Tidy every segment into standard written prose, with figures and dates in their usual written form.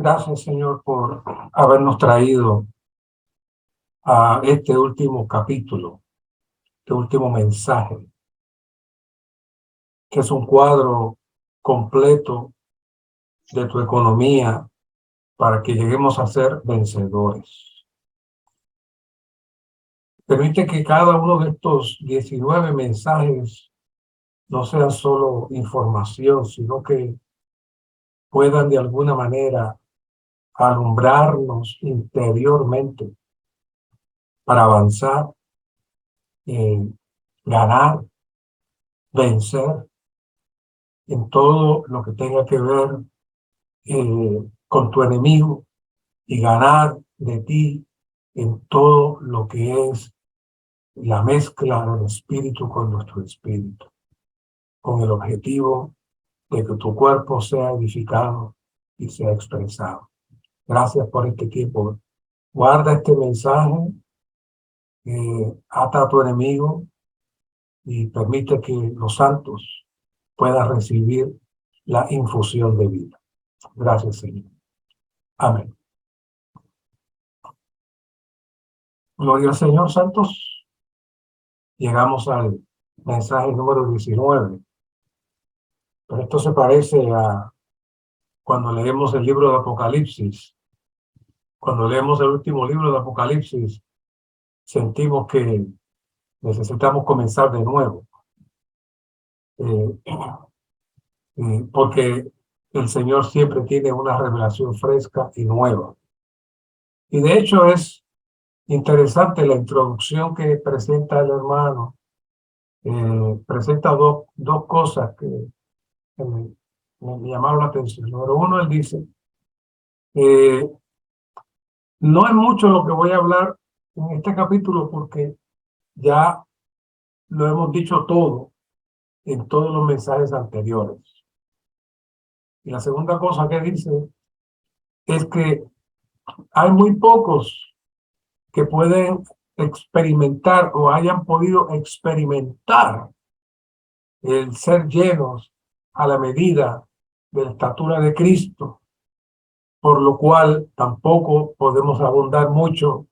Gracias, Señor, por habernos traído a este último capítulo, este último mensaje, que es un cuadro completo de tu economía para que lleguemos a ser vencedores. Permite que cada uno de estos 19 mensajes no sea solo información, sino que puedan de alguna manera alumbrarnos interiormente para avanzar, ganar, vencer en todo lo que tenga que ver con tu enemigo y ganar de ti en todo lo que es la mezcla del espíritu con nuestro espíritu, con el objetivo de que tu cuerpo sea edificado y sea expresado. Gracias por este tiempo. Guarda este mensaje, ata a tu enemigo y permite que los santos puedan recibir la infusión de vida. Gracias, Señor. Amén. Gloria al Señor, santos. Llegamos al mensaje número 19. Pero esto se parece a cuando leemos el libro de Apocalipsis. Cuando leemos el último libro de Apocalipsis, sentimos que necesitamos comenzar de nuevo. Porque el Señor siempre tiene una revelación fresca y nueva. Y de hecho es interesante la introducción que presenta el hermano. Presenta dos cosas que me llamaron la atención. Número uno, él dice, no es mucho lo que voy a hablar en este capítulo porque ya lo hemos dicho todo en todos los mensajes anteriores. Y la segunda cosa que dice es que hay muy pocos que pueden experimentar o hayan podido experimentar el ser llenos a la medida de la estatura de Cristo, por lo cual tampoco podemos abundar mucho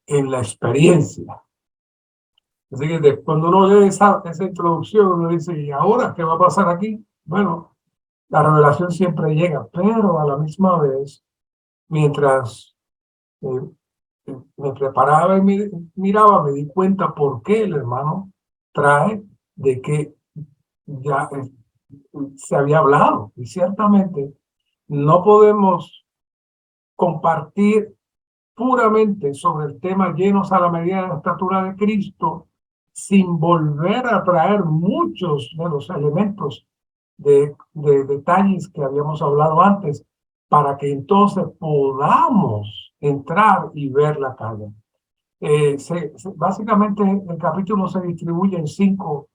en la experiencia. Así que cuando uno lee esa introducción, uno dice, ¿y ahora qué va a pasar aquí? Bueno, la revelación siempre llega, pero a la misma vez, mientras me preparaba y miraba, me di cuenta por qué el hermano trae de que ya se había hablado. Y ciertamente no podemos compartir puramente sobre el tema llenos a la medida de la estatura de Cristo sin volver a traer muchos de los elementos de detalles que habíamos hablado antes para que entonces podamos entrar y ver la calle. Básicamente el capítulo se distribuye en cinco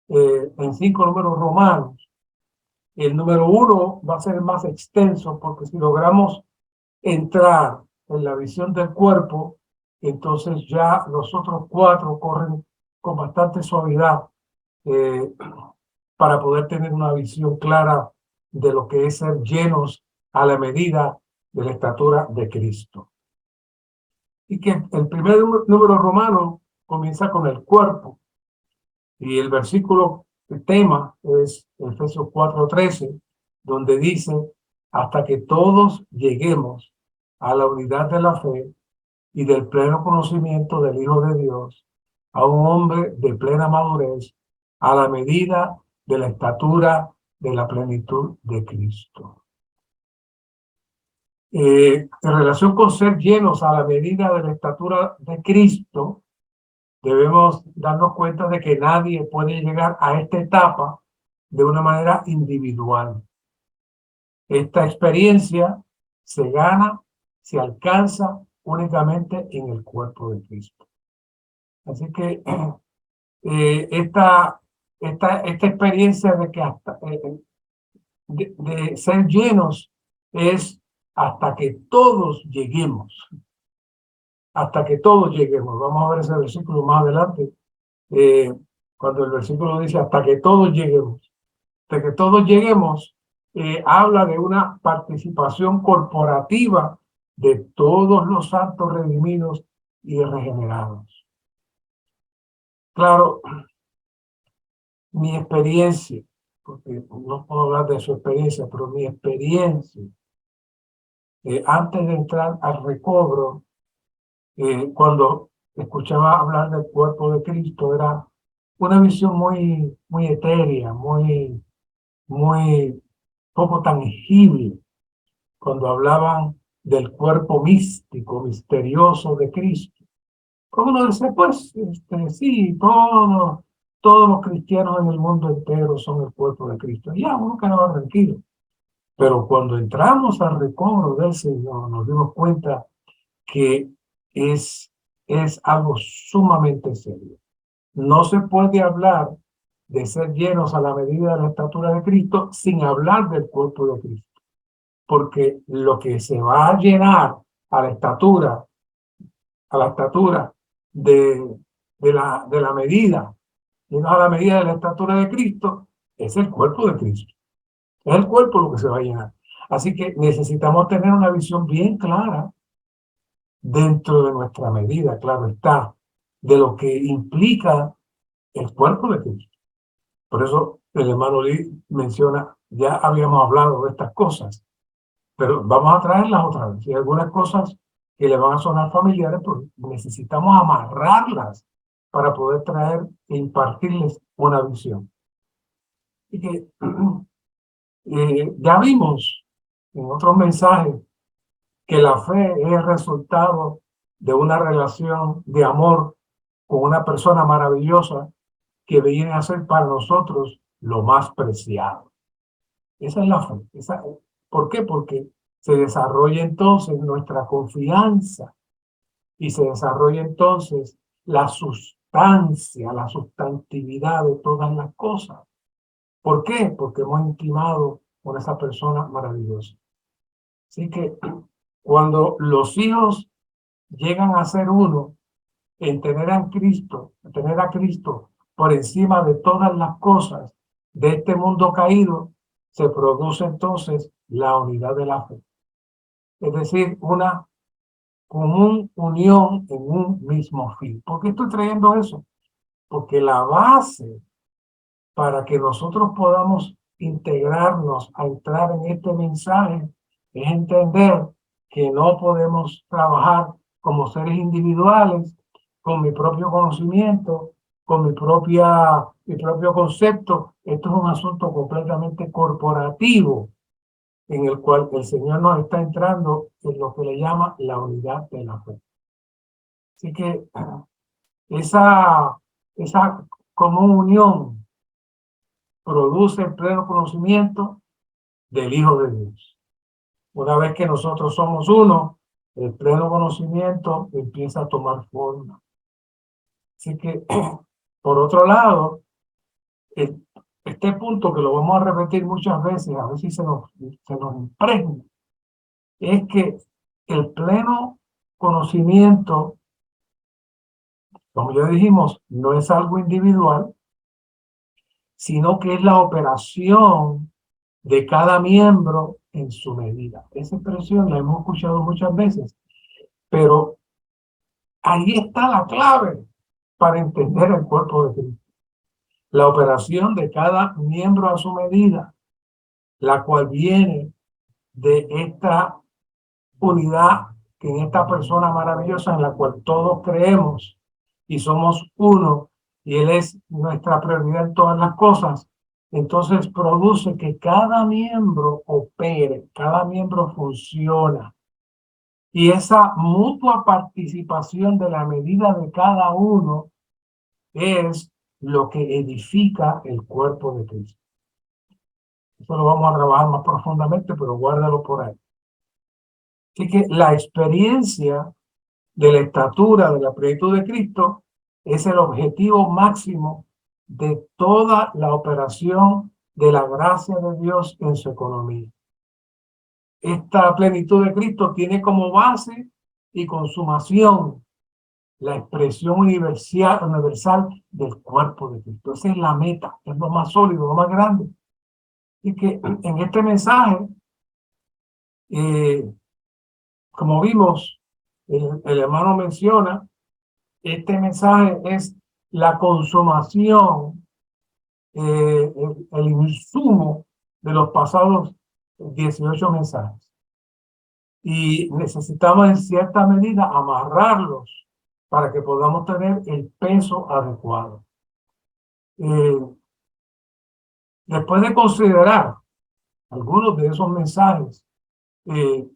números romanos. El número 1 va a ser más extenso porque si logramos entrar en la visión del cuerpo, entonces ya los otros 4 corren con bastante suavidad eh, para poder tener una visión clara de lo que es ser llenos a la medida de la estatura de Cristo. Y que el primer número romano comienza con el cuerpo. Y el versículo, el tema es Efesios 4:13, donde dice, hasta que todos lleguemos a la unidad de la fe y del pleno conocimiento del Hijo de Dios, a un hombre de plena madurez, a la medida de la estatura de la plenitud de Cristo. En relación con ser llenos a la medida de la estatura de Cristo, debemos darnos cuenta de que nadie puede llegar a esta etapa de una manera individual. Esta experiencia se gana, se alcanza únicamente en el cuerpo de Cristo. Así que esta experiencia de que hasta, de ser llenos es hasta que todos lleguemos. Hasta que todos lleguemos. Vamos a ver ese versículo más adelante. Cuando el versículo dice hasta que todos lleguemos. Hasta que todos lleguemos, habla de una participación corporativa de todos los santos redimidos y regenerados. Claro, mi experiencia, porque no puedo hablar de su experiencia, pero mi experiencia, antes de entrar al recobro, cuando escuchaba hablar del cuerpo de Cristo, era una visión muy, muy etérea, muy poco tangible, cuando hablaban del cuerpo místico, misterioso de Cristo. Como uno dice, pues, sí, todos los cristianos en el mundo entero son el cuerpo de Cristo. Y ya, uno quedaba tranquilo. Pero cuando entramos al recobro del Señor, nos dimos cuenta que es algo sumamente serio. No se puede hablar de ser llenos a la medida de la estatura de Cristo sin hablar del cuerpo de Cristo. Porque lo que se va a llenar a la estatura de la medida, llenos a la medida de la estatura de Cristo, es el cuerpo de Cristo. Es el cuerpo lo que se va a llenar. Así que necesitamos tener una visión bien clara dentro de nuestra medida, claro está, de lo que implica el cuerpo de Cristo. Por eso el hermano Lee menciona, ya habíamos hablado de estas cosas, pero vamos a traerlas otra vez. Y algunas cosas que le van a sonar familiares, pues necesitamos amarrarlas para poder traer e impartirles una visión. Y que ya vimos en otros mensajes que la fe es el resultado de una relación de amor con una persona maravillosa que viene a ser para nosotros lo más preciado. Esa es la fe. ¿Por qué? Porque se desarrolla entonces nuestra confianza y se desarrolla entonces la sustancia, la sustantividad de todas las cosas. ¿Por qué? Porque hemos intimado con esa persona maravillosa. Así que cuando los hijos llegan a ser uno, en tener a Cristo por encima de todas las cosas de este mundo caído, se produce entonces la unidad de la fe. Es decir, una común unión en un mismo fin. ¿Por qué estoy trayendo eso? Porque la base para que nosotros podamos integrarnos a entrar en este mensaje es entender que no podemos trabajar como seres individuales con mi propio conocimiento, con mi propio concepto. Esto es un asunto completamente corporativo en el cual el Señor nos está entrando en lo que le llama la unidad de la fe. Así que esa común unión produce el pleno conocimiento del Hijo de Dios. Una vez que nosotros somos uno, el pleno conocimiento empieza a tomar forma. Así que, por otro lado, este punto que lo vamos a repetir muchas veces, a ver si se nos impregna, es que el pleno conocimiento, como ya dijimos, no es algo individual, sino que es la operación de cada miembro en su medida. Esa expresión la hemos escuchado muchas veces, pero ahí está la clave para entender el cuerpo de Cristo. La operación de cada miembro a su medida, la cual viene de esta unidad, que en esta persona maravillosa en la cual todos creemos y somos uno, y Él es nuestra prioridad en todas las cosas. Entonces produce que cada miembro opere, cada miembro funciona. Y esa mutua participación de la medida de cada uno es lo que edifica el cuerpo de Cristo. Eso lo vamos a trabajar más profundamente, pero guárdalo por ahí. Así que la experiencia de la estatura de la plenitud de Cristo es el objetivo máximo de toda la operación de la gracia de Dios en su economía. Esta plenitud de Cristo tiene como base y consumación la expresión universal del cuerpo de Cristo. Esa es la meta, es lo más sólido, lo más grande. Y que en este mensaje, como vimos, el hermano menciona, este mensaje es la consumación, el insumo de los pasados 18 mensajes. Y necesitamos en cierta medida amarrarlos para que podamos tener el peso adecuado. Después de considerar algunos de esos mensajes, el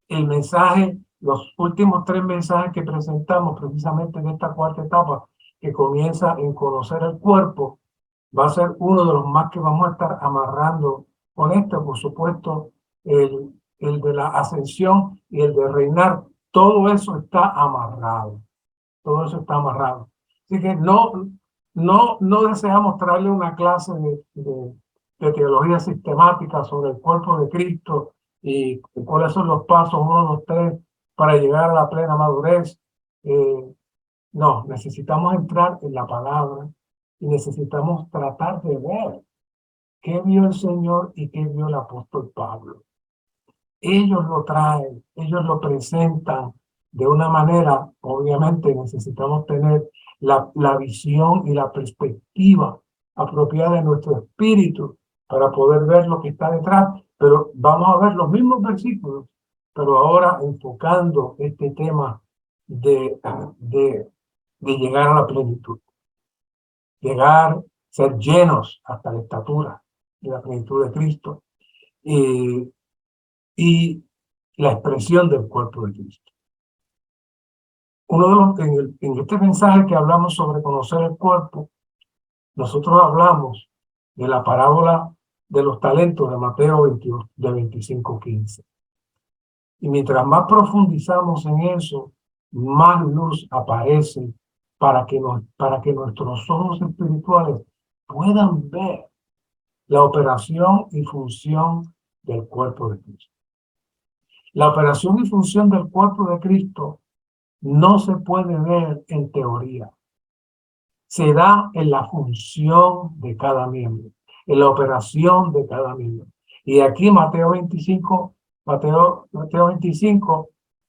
mensaje, los últimos 3 mensajes que presentamos precisamente en esta cuarta etapa, que comienza en conocer el cuerpo, va a ser uno de los más que vamos a estar amarrando con este, por supuesto, el de la ascensión y el de reinar. Todo eso está amarrado. Todo eso está amarrado. Así que no deseamos traerle una clase de teología sistemática sobre el cuerpo de Cristo y cuáles son los pasos 1, 2, 3 para llegar a la plena madurez. No, necesitamos entrar en la palabra y necesitamos tratar de ver qué vio el Señor y qué vio el apóstol Pablo. Ellos lo traen, ellos lo presentan de una manera. Obviamente necesitamos tener la visión y la perspectiva apropiada de nuestro espíritu para poder ver lo que está detrás, pero vamos a ver los mismos versículos, pero ahora enfocando este tema de llegar a la plenitud, ser llenos hasta la estatura de la plenitud de Cristo y la expresión del cuerpo de Cristo. Uno de los, en este mensaje que hablamos sobre conocer el cuerpo, nosotros hablamos de la parábola de los talentos de Mateo 22, de 25:15. Y mientras más profundizamos en eso, más luz aparece para que nuestros ojos espirituales puedan ver la operación y función del cuerpo de Cristo. La operación y función del cuerpo de Cristo no se puede ver en teoría. Se da en la función de cada miembro, en la operación de cada miembro. Y aquí Mateo 25,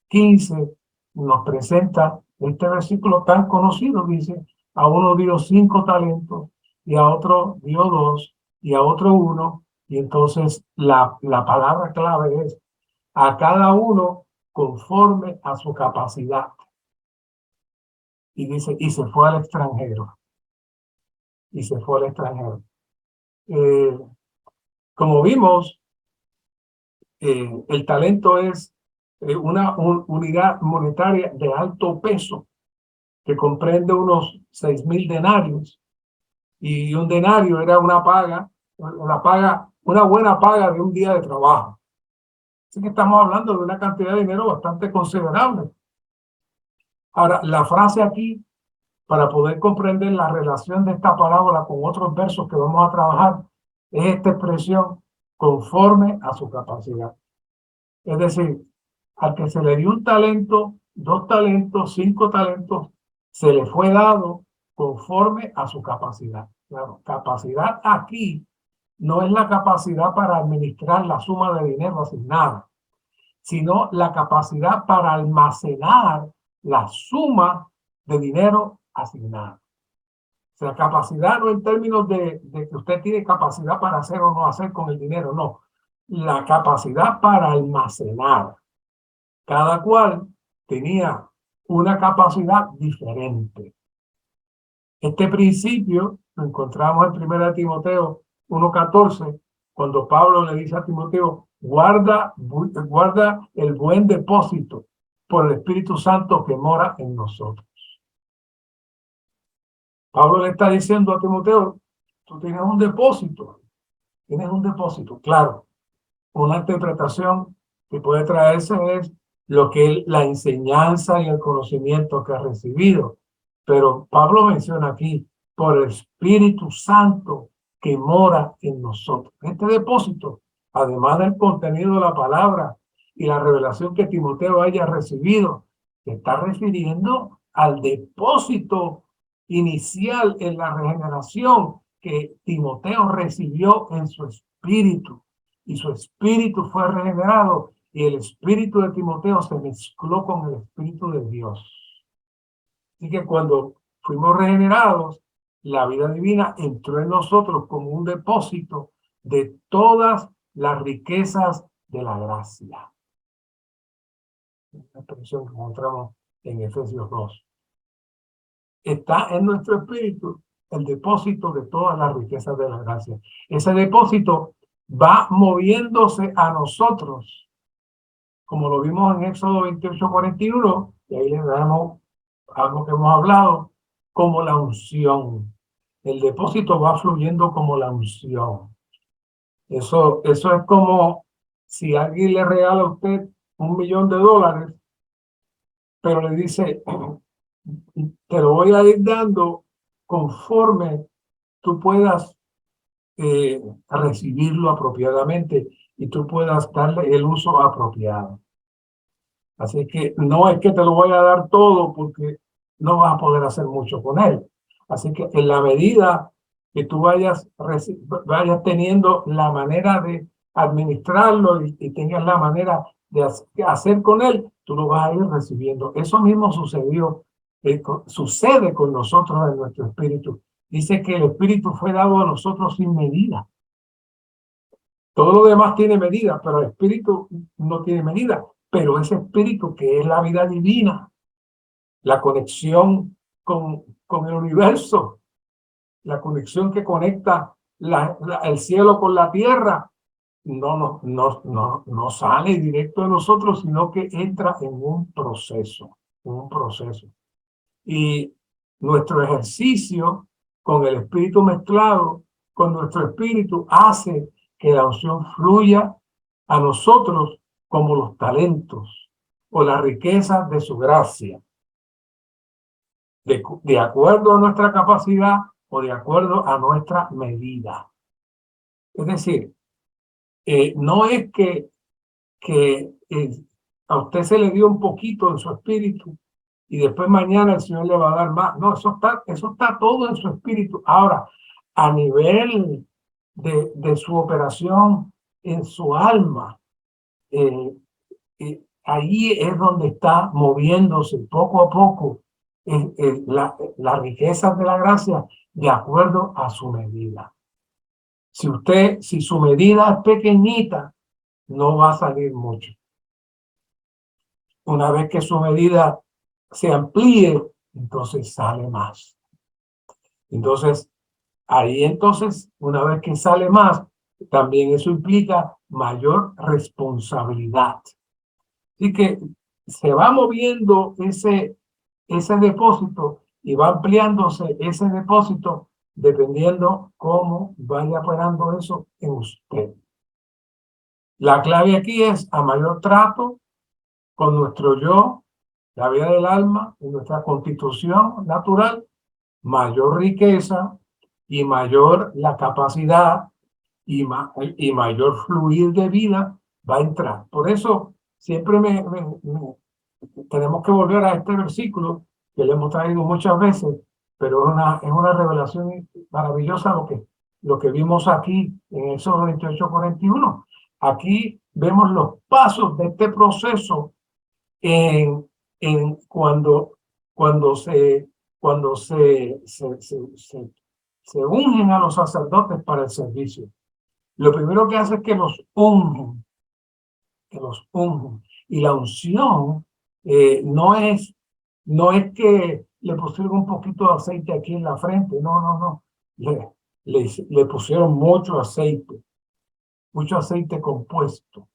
15 nos presenta este versículo tan conocido. Dice, a uno dio 5 talentos, y a otro dio 2, y a otro 1. Y entonces la palabra clave es a cada uno conforme a su capacidad. Y dice, y se fue al extranjero. Y se fue al extranjero. Como vimos, el talento es una unidad monetaria de alto peso que comprende unos 6.000 denarios. Y un denario era una buena paga de un día de trabajo. Así que estamos hablando de una cantidad de dinero bastante considerable. Ahora, la frase aquí, para poder comprender la relación de esta parábola con otros versos que vamos a trabajar, es esta expresión conforme a su capacidad. Es decir, al que se le dio un talento, 2 talentos, 5 talentos, se le fue dado conforme a su capacidad. Claro, capacidad aquí no es la capacidad para administrar la suma de dinero asignada, sino la capacidad para almacenar la suma de dinero asignada. O sea, capacidad no en términos de que usted tiene capacidad para hacer o no hacer con el dinero, no. La capacidad para almacenar. Cada cual tenía una capacidad diferente. Este principio lo encontramos en 1 Timoteo 1:14, cuando Pablo le dice a Timoteo, guarda el buen depósito por el Espíritu Santo que mora en nosotros. Pablo le está diciendo a Timoteo, tú tienes un depósito, claro. Una interpretación que puede traerse es lo que la enseñanza y el conocimiento que ha recibido. Pero Pablo menciona aquí, por el Espíritu Santo que mora en nosotros. Este depósito, además del contenido de la palabra y la revelación que Timoteo haya recibido, se está refiriendo al depósito inicial en la regeneración que Timoteo recibió en su espíritu. Y su espíritu fue regenerado, y el espíritu de Timoteo se mezcló con el espíritu de Dios. Así que cuando fuimos regenerados, la vida divina entró en nosotros como un depósito de todas las riquezas de la gracia. Una expresión que encontramos en Efesios 2. Está en nuestro espíritu el depósito de todas las riquezas de la gracia. Ese depósito va moviéndose a nosotros, como lo vimos en Éxodo 28:41, y ahí le damos algo que hemos hablado, como la unción. El depósito va fluyendo como la unción. Eso es como si alguien le regala a usted $1.000.000, pero le dice, te lo voy a ir dando conforme tú puedas recibirlo apropiadamente y tú puedas darle el uso apropiado. Así que no es que te lo voy a dar todo porque no vas a poder hacer mucho con él. Así que en la medida que tú vayas teniendo la manera de administrarlo y tengas la manera de hacer con él, tú lo vas a ir recibiendo. Eso mismo sucede con nosotros en nuestro espíritu. Dice que el espíritu fue dado a nosotros sin medida. Todo lo demás tiene medida, pero el espíritu no tiene medida. Pero ese espíritu que es la vida divina, la conexión con el universo, la conexión que conecta el cielo con la tierra, no sale directo de nosotros, sino que entra en un proceso. Y nuestro ejercicio con el espíritu mezclado, con nuestro espíritu, hace que la unción fluya a nosotros como los talentos o la riqueza de su gracia, de acuerdo a nuestra capacidad o de acuerdo a nuestra medida. Es decir, no es que a usted se le dio un poquito en su espíritu y después mañana el Señor le va a dar más. No, eso está todo en su espíritu. Ahora, a nivel de su operación en su alma, ahí es donde está moviéndose poco a poco la riqueza de la gracia de acuerdo a su medida. Si su medida es pequeñita, no va a salir mucho. Una vez que su medida se amplíe, entonces sale más. Entonces, una vez que sale más, también eso implica mayor responsabilidad. Así que se va moviendo ese depósito y va ampliándose ese depósito dependiendo cómo vaya operando eso en usted. La clave aquí es a mayor trato con nuestro yo, la vida del alma y nuestra constitución natural, mayor riqueza y mayor la capacidad y mayor fluir de vida va a entrar. Por eso siempre tenemos que volver a este versículo que le hemos traído muchas veces, pero es una revelación maravillosa lo que vimos aquí en Éxodo 28:41. Aquí vemos los pasos de este proceso en cuando se ungen a los sacerdotes para el servicio. Lo primero que hace es que los ungen, y la unción no es que le pusieron un poquito de aceite aquí en la frente, no. Le pusieron mucho aceite compuesto.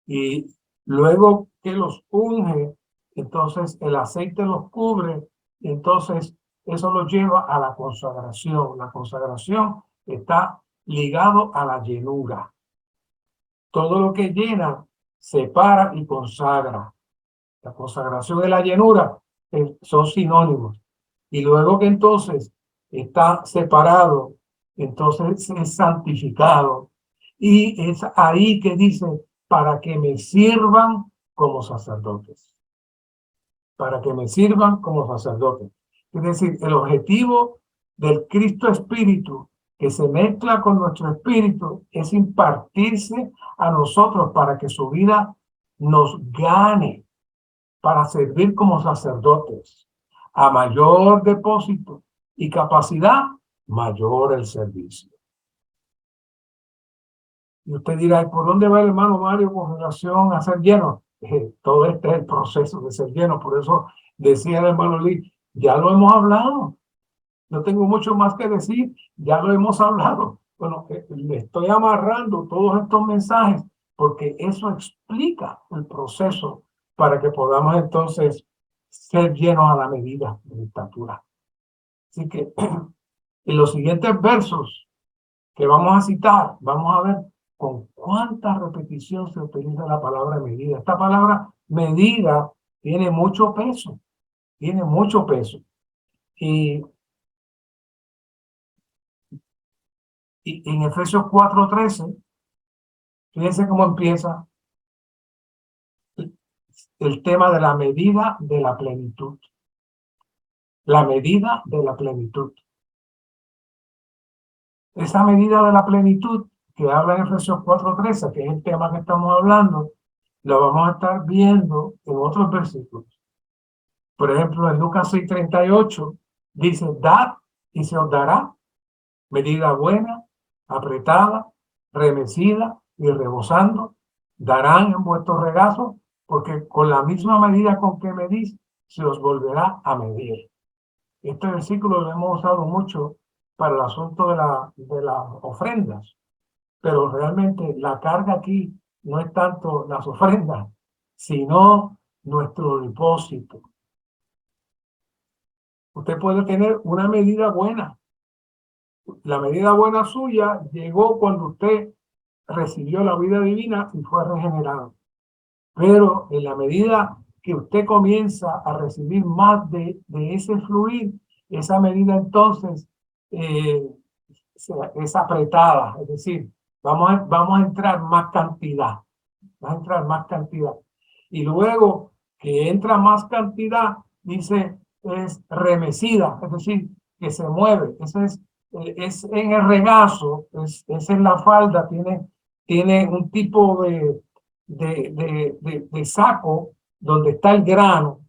Y luego que los unge, entonces el aceite los cubre, y entonces eso los lleva a la consagración. La consagración está ligado a la llenura. Todo lo que llena, separa y consagra. La consagración y la llenura son sinónimos. Y luego que entonces está separado, entonces es santificado. Y es ahí que dice, para que me sirvan como sacerdotes. Para que me sirvan como sacerdotes. Es decir, el objetivo del Cristo Espíritu que se mezcla con nuestro espíritu es impartirse a nosotros para que su vida nos gane para servir como sacerdotes. A mayor depósito y capacidad, mayor el servicio. Y usted dirá, ¿por dónde va el hermano Mario con relación a ser lleno? Todo este es el proceso de ser lleno. Por eso decía el hermano Lee, ya lo hemos hablado. No tengo mucho más que decir, ya lo hemos hablado. Bueno, le estoy amarrando todos estos mensajes porque eso explica el proceso para que podamos entonces ser llenos a la medida de la estatura. Así que en los siguientes versos que vamos a citar, vamos a ver con cuánta repetición se utiliza la palabra medida. Esta palabra medida tiene mucho peso, Y en Efesios 4:13, fíjense cómo empieza el tema de la medida de la plenitud. La medida de la plenitud. Esa medida de la plenitud que habla en Efesios 4:13, que es el tema que estamos hablando, lo vamos a estar viendo en otros versículos. Por ejemplo, en Lucas 6:38 dice, dad y se os dará medida buena, apretada, remecida y rebosando, darán en vuestro regazo, porque con la misma medida con que medís, se os volverá a medir. Este versículo lo hemos usado mucho para el asunto de las ofrendas, pero realmente la carga aquí no es tanto las ofrendas, sino nuestro depósito. Usted puede tener una medida buena. La medida buena suya llegó cuando usted recibió la vida divina y fue regenerado. Pero en la medida que usted comienza a recibir más de ese fluir, esa medida entonces es apretada, es decir, vamos a entrar más cantidad, va a entrar más cantidad. Y luego que entra más cantidad, dice, es remecida, es decir, que se mueve. Ese es en el regazo, es en la falda, tiene un tipo de saco donde está el grano.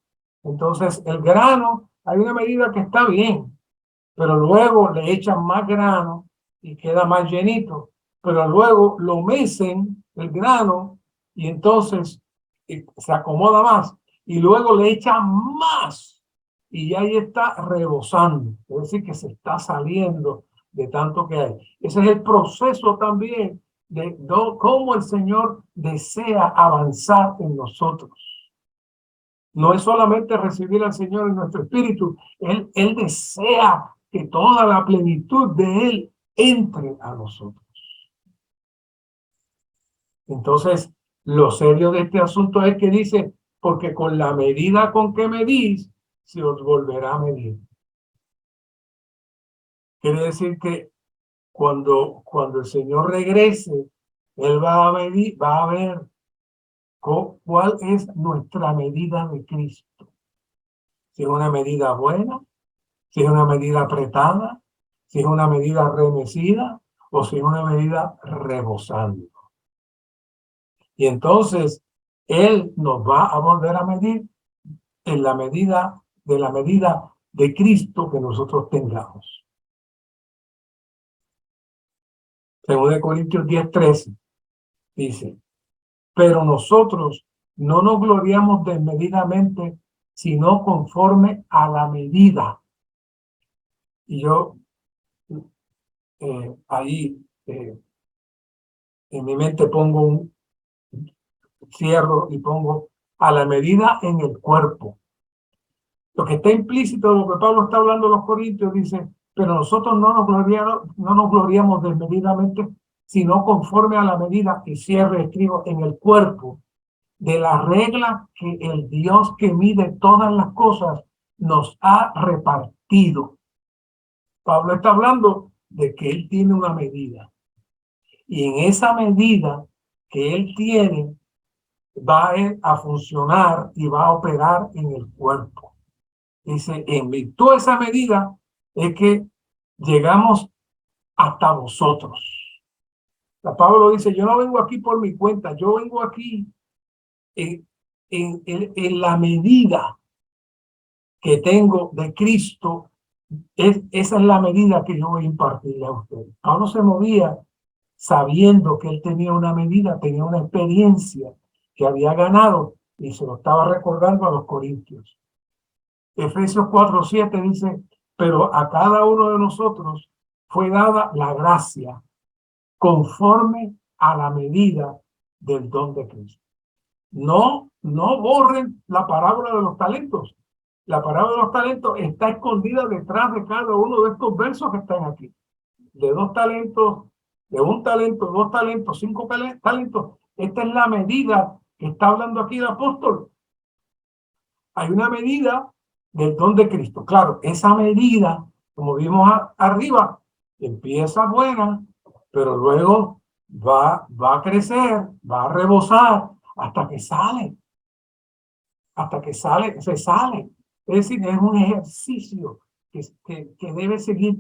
Entonces, el grano, hay una medida que está bien, pero luego le echan más grano y queda más llenito, pero luego lo mecen el grano y entonces se acomoda más y luego le echan más y ahí está rebosando, es decir, que se está saliendo de tanto que hay. Ese es el proceso también de cómo el Señor desea avanzar en nosotros. No es solamente recibir al Señor en nuestro espíritu, Él desea que toda la plenitud de Él entre a nosotros. Entonces, lo serio de este asunto es que dice, porque con la medida con que medís, se os volverá a medir. Quiere decir que cuando el Señor regrese, Él va a medir, va a ver cuál es nuestra medida de Cristo. Si es una medida buena, si es una medida apretada, si es una medida remecida o si es una medida rebosando. Y entonces Él nos va a volver a medir en la medida de Cristo que nosotros tengamos. Según de Corintios 10:13 dice, pero nosotros no nos gloriamos desmedidamente, sino conforme a la medida. Y yo ahí en mi mente pongo un cierro y pongo a la medida en el cuerpo. Lo que está implícito, lo que Pablo está hablando a los Corintios, dice, pero nosotros no nos gloriamos desmedidamente, sino conforme a la medida, y cierre, escribo, en el cuerpo, de la regla que el Dios que mide todas las cosas nos ha repartido. Pablo está hablando de que él tiene una medida. Y en esa medida que él tiene, va a funcionar y va a operar en el cuerpo. Dice, en virtud de esa medida es que llegamos hasta vosotros. Pablo dice, yo no vengo aquí por mi cuenta, yo vengo aquí en la medida que tengo de Cristo, esa es la medida que yo voy a impartirle a ustedes. Pablo se movía sabiendo que él tenía una medida, tenía una experiencia que había ganado y se lo estaba recordando a los corintios. Efesios 4:7 dice, pero a cada uno de nosotros fue dada la gracia conforme a la medida del don de Cristo. No borren la parábola de los talentos. La parábola de los talentos está escondida detrás de cada uno de estos versos que están aquí. De 2 talentos, de 1 talento, 2 talentos, 5 talentos. Esta es la medida que está hablando aquí el apóstol. Hay una medida del don de Cristo. Claro, esa medida, como vimos arriba, empieza buena, pero luego va a crecer, va a rebosar hasta que sale. Hasta que se sale. Es decir, es un ejercicio que debe seguir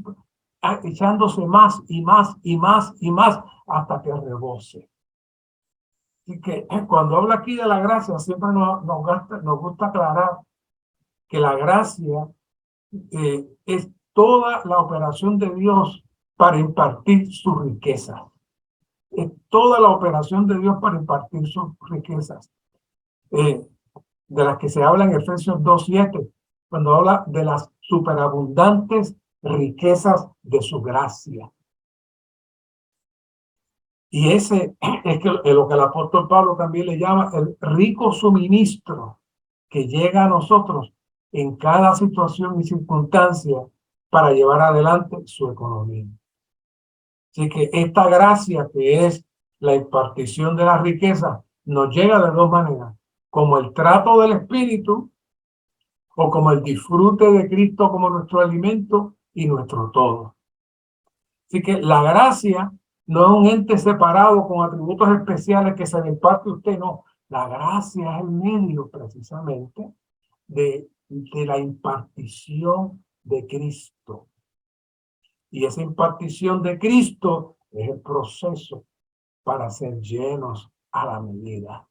echándose más y más y más y más hasta que rebose. Así que cuando habla aquí de la gracia, siempre nos gusta aclarar que la gracia es toda la operación de Dios para impartir sus riquezas. Es toda la operación de Dios para impartir sus riquezas. De las que se habla en Efesios 2:7, cuando habla de las superabundantes riquezas de su gracia. Y ese es lo que el apóstol Pablo también le llama el rico suministro que llega a nosotros en cada situación y circunstancia para llevar adelante su economía. Así que esta gracia, que es la impartición de la riqueza, nos llega de 2 maneras, como el trato del Espíritu o como el disfrute de Cristo como nuestro alimento y nuestro todo. Así que la gracia No es un ente separado con atributos especiales que se le imparte a usted, no. La gracia es el medio precisamente de la impartición de Cristo. Y esa impartición de Cristo es el proceso para ser llenos a la medida,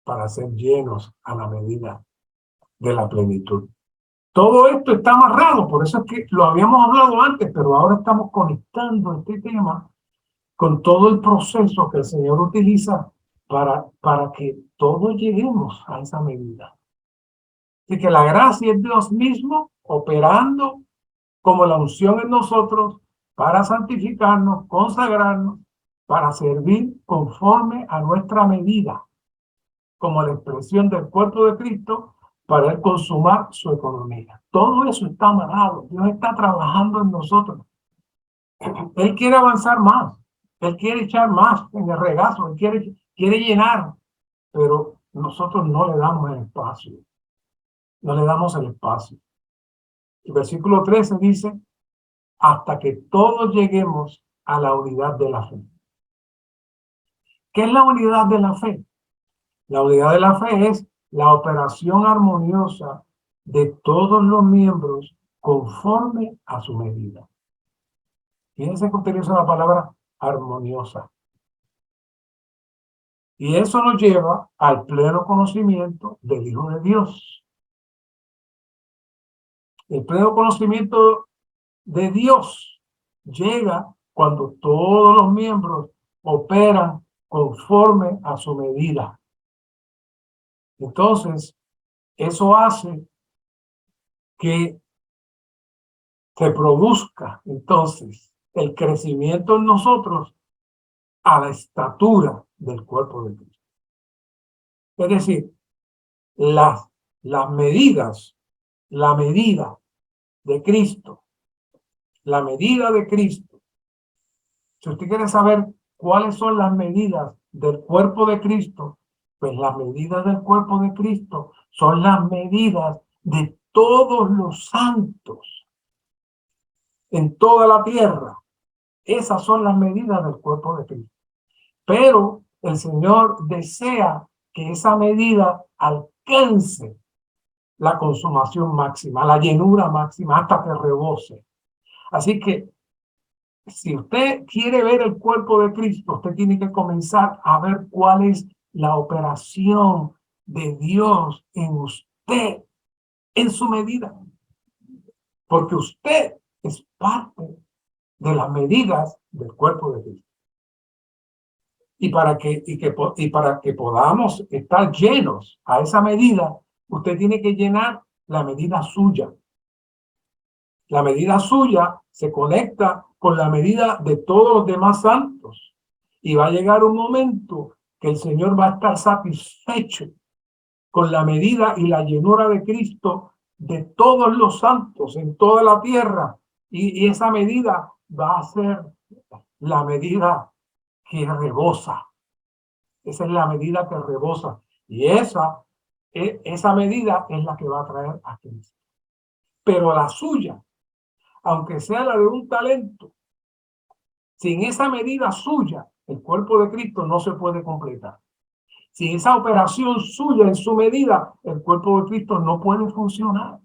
para ser llenos a la medida de la plenitud. Todo esto está amarrado, por eso es que lo habíamos hablado antes, pero ahora estamos conectando este tema con todo el proceso que el Señor utiliza para que todos lleguemos a esa medida. Así que la gracia es Dios mismo operando como la unción en nosotros para santificarnos, consagrarnos, para servir conforme a nuestra medida, como la expresión del cuerpo de Cristo para él consumar su economía. Todo eso está amarrado. Dios está trabajando en nosotros. Él quiere avanzar más. Él quiere echar más en el regazo. Él quiere llenar. Pero nosotros no le damos el espacio. No le damos el espacio. El versículo 13 dice, hasta que todos lleguemos a la unidad de la fe. ¿Qué es la unidad de la fe? La unidad de la fe es la operación armoniosa de todos los miembros conforme a su medida. Fíjense que utiliza la palabra armoniosa. Y eso nos lleva al pleno conocimiento del Hijo de Dios. El pleno conocimiento de Dios llega cuando todos los miembros operan conforme a su medida. Entonces, eso hace que se produzca entonces el crecimiento en nosotros a la estatura del cuerpo de Cristo. Es decir, las medidas, la medida de Cristo, la medida de Cristo. Si usted quiere saber cuáles son las medidas del cuerpo de Cristo, pues las medidas del cuerpo de Cristo son las medidas de todos los santos en toda la tierra. Esas son las medidas del cuerpo de Cristo. Pero el Señor desea que esa medida alcance la consumación máxima, la llenura máxima, hasta que rebose. Así que si usted quiere ver el cuerpo de Cristo, usted tiene que comenzar a ver cuál es la operación de Dios en usted, en su medida. Porque usted es parte de las medidas del cuerpo de Cristo. Y para que podamos estar llenos a esa medida, usted tiene que llenar la medida suya. La medida suya se conecta con la medida de todos los demás santos. Y va a llegar un momento que el Señor va a estar satisfecho con la medida y la llenura de Cristo de todos los santos en toda la tierra. Y esa medida va a ser la medida que rebosa. Esa es la medida que rebosa. Y esa medida es la que va a traer a Cristo. Pero la suya, aunque sea la de un talento, sin esa medida suya, el cuerpo de Cristo no se puede completar. Sin esa operación suya en su medida, el cuerpo de Cristo no puede funcionar.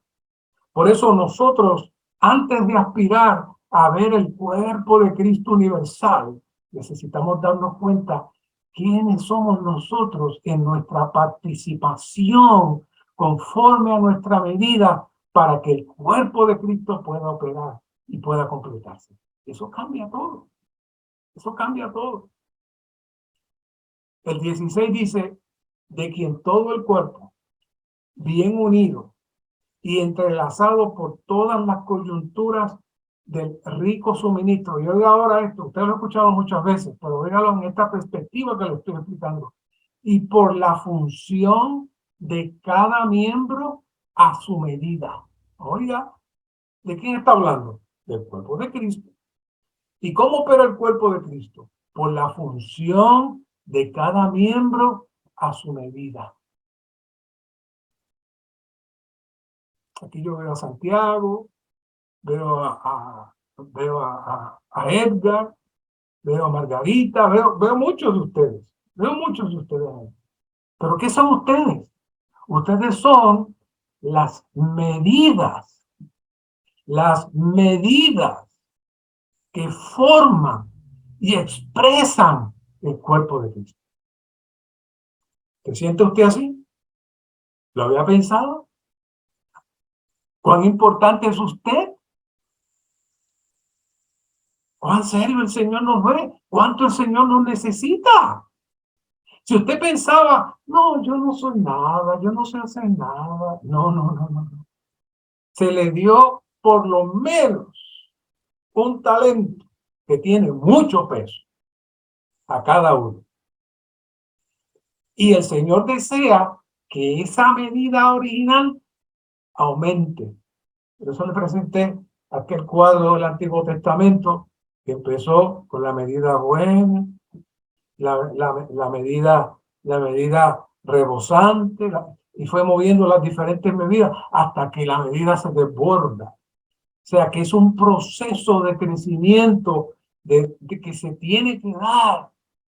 Por eso nosotros, antes de aspirar a ver el cuerpo de Cristo universal, necesitamos darnos cuenta quiénes somos nosotros en nuestra participación conforme a nuestra medida para que el cuerpo de Cristo pueda operar y pueda completarse. Eso cambia todo. Eso cambia todo. El 16 dice, de quien todo el cuerpo, bien unido y entrelazado por todas las coyunturas del rico suministro. Y oiga ahora esto, usted lo ha escuchado muchas veces, pero óigalo en esta perspectiva que le estoy explicando. Y por la función de cada miembro a su medida. Oiga, ¿de quién está hablando? Del cuerpo de Cristo. ¿Y cómo opera el cuerpo de Cristo? Por la función de cada miembro a su medida. Aquí yo veo a Santiago, veo a Edgar, veo a Margarita, veo muchos de ustedes, veo muchos de ustedes ahí. ¿Pero qué son ustedes? Ustedes son las medidas que forman y expresan el cuerpo de Cristo. ¿Se siente usted así? ¿Lo había pensado? ¿Cuán importante es usted? ¿Cuán serio el Señor nos ve? ¿Cuánto el Señor nos necesita? Si usted pensaba, no, yo no soy nada, yo no sé hacer nada. No, no, no, no. Se le dio por lo menos un talento que tiene mucho peso a cada uno. Y el Señor desea que esa medida original aumente. Por eso le presenté aquel cuadro del Antiguo Testamento que empezó con la medida buena, la medida rebosante, y fue moviendo las diferentes medidas hasta que la medida se desborda. O sea que es un proceso de crecimiento de que se tiene que dar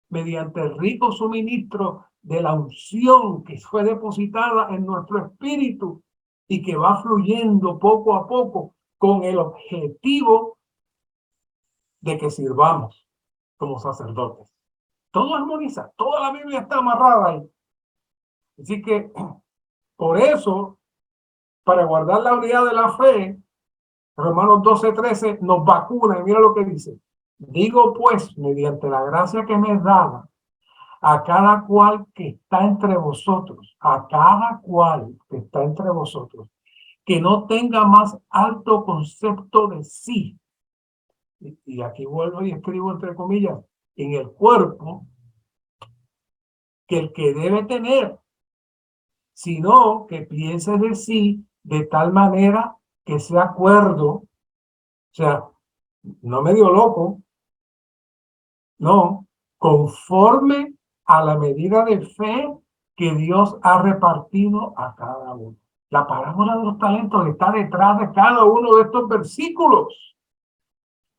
mediante el rico suministro de la unción que fue depositada en nuestro espíritu y que va fluyendo poco a poco con el objetivo de que sirvamos como sacerdotes. Todo armoniza, toda la Biblia está amarrada ahí. Así que, por eso, para guardar la unidad de la fe, Romanos 12:13 nos vacuna, y mira lo que dice. Digo pues, mediante la gracia que me es dada, a cada cual que está entre vosotros, a cada cual que está entre vosotros, que no tenga más alto concepto de sí. Y aquí vuelvo y escribo entre comillas, en el cuerpo, que el que debe tener, sino que piense de sí de tal manera que sea cuerdo, o sea, no medio loco, no, conforme a la medida de fe que Dios ha repartido a cada uno. La parábola de los talentos está detrás de cada uno de estos versículos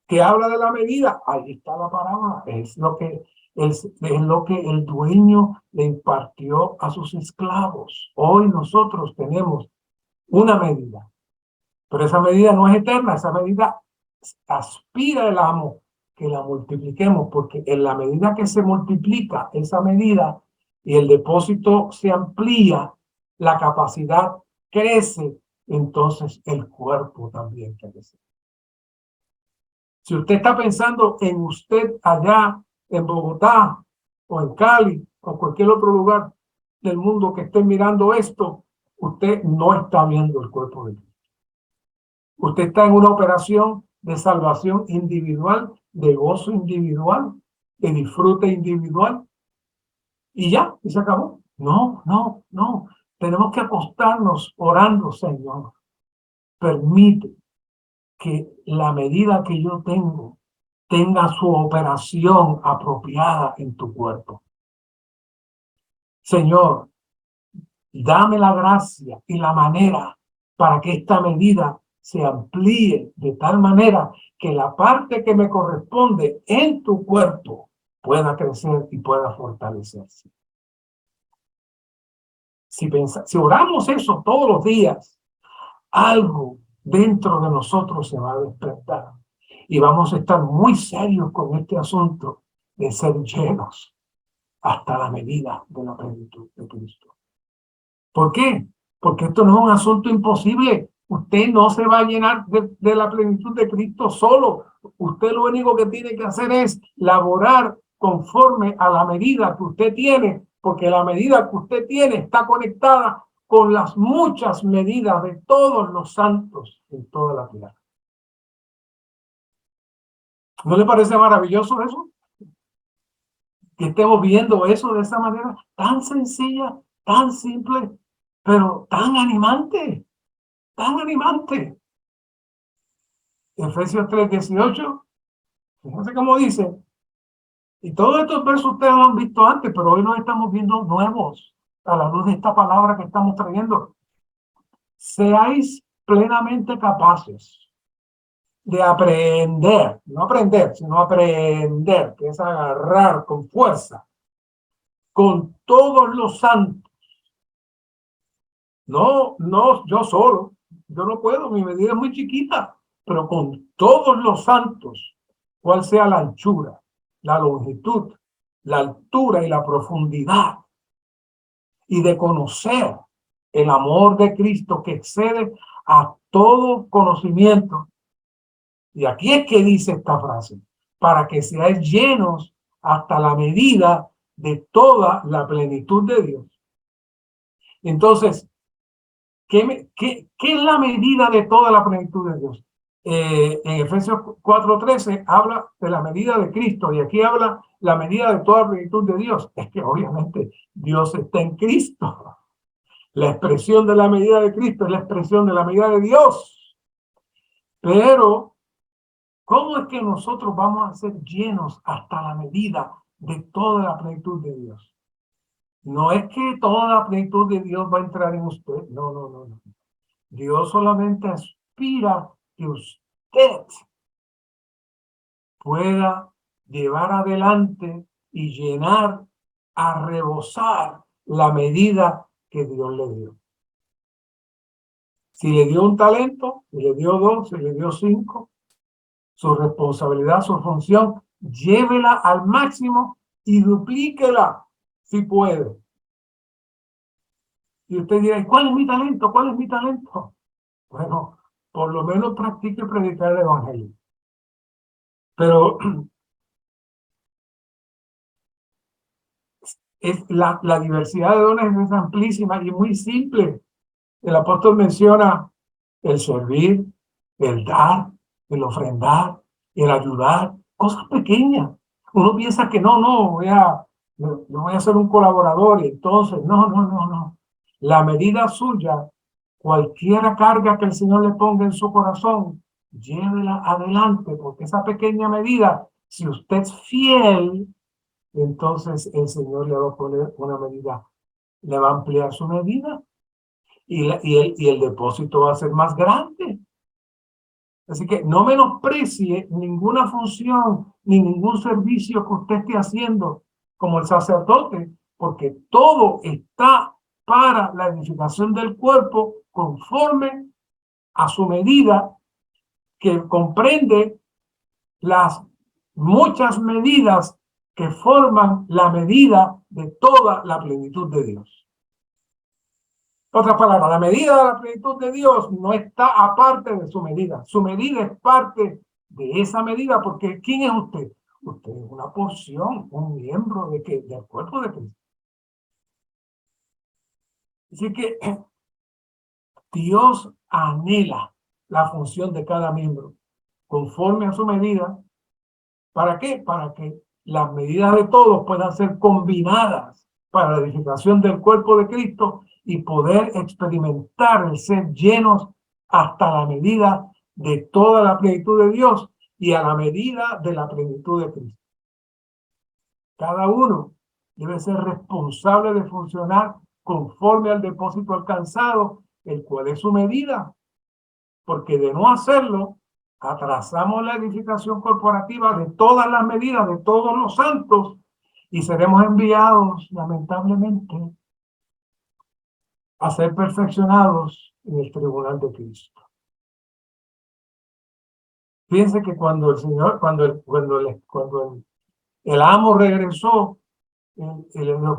que habla de la medida. Ahí está la parábola, es lo que el dueño le impartió a sus esclavos. Hoy nosotros tenemos una medida, pero esa medida no es eterna, esa medida aspira el amo que la multipliquemos, porque en la medida que se multiplica esa medida y el depósito se amplía, la capacidad crece, entonces el cuerpo también crece. Si usted está pensando en usted allá en Bogotá o en Cali o cualquier otro lugar del mundo que esté mirando esto, usted no está viendo el cuerpo de Cristo. Usted está en una operación de salvación individual, de gozo individual, de disfrute individual, y ya, y se acabó. No, no, no. Tenemos que acostarnos orando, Señor. Permite que la medida que yo tenga su operación apropiada en tu cuerpo. Señor, dame la gracia y la manera para que esta medida se amplíe de tal manera que la parte que me corresponde en tu cuerpo pueda crecer y pueda fortalecerse. Si oramos eso todos los días, algo dentro de nosotros se va a despertar y vamos a estar muy serios con este asunto de ser llenos hasta la medida de la plenitud de Cristo. ¿Por qué? Porque esto no es un asunto imposible. Usted no se va a llenar de la plenitud de Cristo solo. Usted lo único que tiene que hacer es laborar conforme a la medida que usted tiene, porque la medida que usted tiene está conectada con las muchas medidas de todos los santos en toda la tierra. ¿No le parece maravilloso eso? Que estemos viendo eso de esa manera tan sencilla, tan simple, pero tan animante, tan animante. Efesios 3:18, fíjense cómo dice, y todos estos versos ustedes lo han visto antes, pero hoy los estamos viendo nuevos a la luz de esta palabra que estamos trayendo. Seáis plenamente capaces de aprender, no aprender, sino aprender, que es agarrar con fuerza, con todos los santos. No, no, yo solo, yo no puedo, mi medida es muy chiquita, pero con todos los santos, cual sea la anchura, la longitud, la altura y la profundidad, y de conocer el amor de Cristo que excede a todo conocimiento. Y aquí es que dice esta frase, para que seáis llenos hasta la medida de toda la plenitud de Dios. Entonces, ¿qué es la medida de toda la plenitud de Dios? En Efesios 4:13 habla de la medida de Cristo y aquí habla la medida de toda la plenitud de Dios. Es que obviamente Dios está en Cristo. La expresión de la medida de Cristo es la expresión de la medida de Dios. Pero, ¿cómo es que nosotros vamos a ser llenos hasta la medida de toda la plenitud de Dios? No es que toda la plenitud de Dios va a entrar en usted. No, no, no, no. Dios solamente aspira que usted pueda llevar adelante y llenar a rebosar la medida que Dios le dio. Si le dio un talento, si le dio 2, si le dio 5, su responsabilidad, su función, llévela al máximo y duplíquela si puede. Y usted dirá, ¿cuál es mi talento? ¿Cuál es mi talento? Bueno, por lo menos practique predicar el evangelio. Pero la diversidad de dones es amplísima y muy simple. El apóstol menciona el servir, el dar, el ofrendar, el ayudar, cosas pequeñas. Uno piensa que no voy a ser un colaborador y entonces, no. La medida suya, cualquiera carga que el Señor le ponga en su corazón, llévela adelante, porque esa pequeña medida, si usted es fiel, entonces el Señor le va a poner una medida, le va a ampliar su medida y el depósito va a ser más grande. Así que no menosprecie ninguna función ni ningún servicio que usted esté haciendo como el sacerdote, porque todo está para la edificación del cuerpo conforme a su medida, que comprende las muchas medidas que forman la medida de toda la plenitud de Dios. Otras palabras, la medida de la plenitud de Dios no está aparte de su medida. Su medida es parte de esa medida, porque ¿quién es usted? Usted es una porción, un miembro del cuerpo de Cristo. Así que Dios anhela la función de cada miembro conforme a su medida. ¿Para qué? Para que las medidas de todos puedan ser combinadas para la edificación del cuerpo de Cristo y poder experimentar el ser llenos hasta la medida de toda la plenitud de Dios y a la medida de la plenitud de Cristo. Cada uno debe ser responsable de funcionar conforme al depósito alcanzado, el cual es su medida, porque de no hacerlo, atrasamos la edificación corporativa de todas las medidas de todos los santos y seremos enviados, lamentablemente, a ser perfeccionados en el tribunal de Cristo. Fíjense que cuando el Señor, cuando el amo regresó, y le dijo,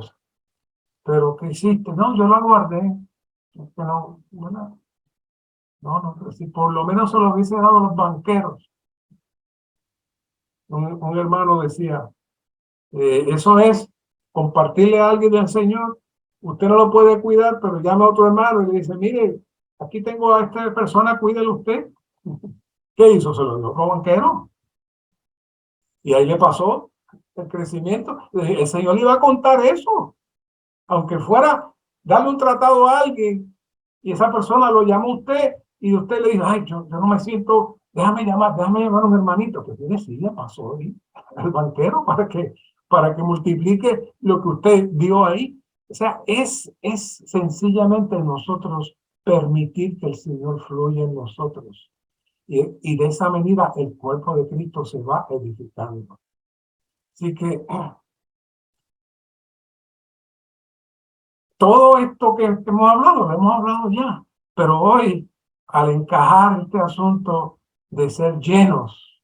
¿pero qué hiciste? No, yo lo aguardé. No, pero si por lo menos se lo hubiese dado a los banqueros. Un hermano decía, eso es compartirle a alguien del Señor. Usted no lo puede cuidar, pero llama a otro hermano y le dice, mire, aquí tengo a esta persona, cuídelo usted. ¿Qué hizo? Se lo dio a otro banquero. Y ahí le pasó el crecimiento. El Señor le iba a contar eso. Aunque fuera darle un tratado a alguien y esa persona lo llamó a usted y usted le dijo, ay, yo no me siento, déjame llamar a un hermanito. Pues mire, sí, le pasó ahí al banquero para que multiplique lo que usted dio ahí. O sea, es sencillamente nosotros permitir que el Señor fluya en nosotros y de esa medida el cuerpo de Cristo se va edificando. Así que todo esto que hemos hablado, lo hemos hablado ya, pero hoy, al encajar este asunto de ser llenos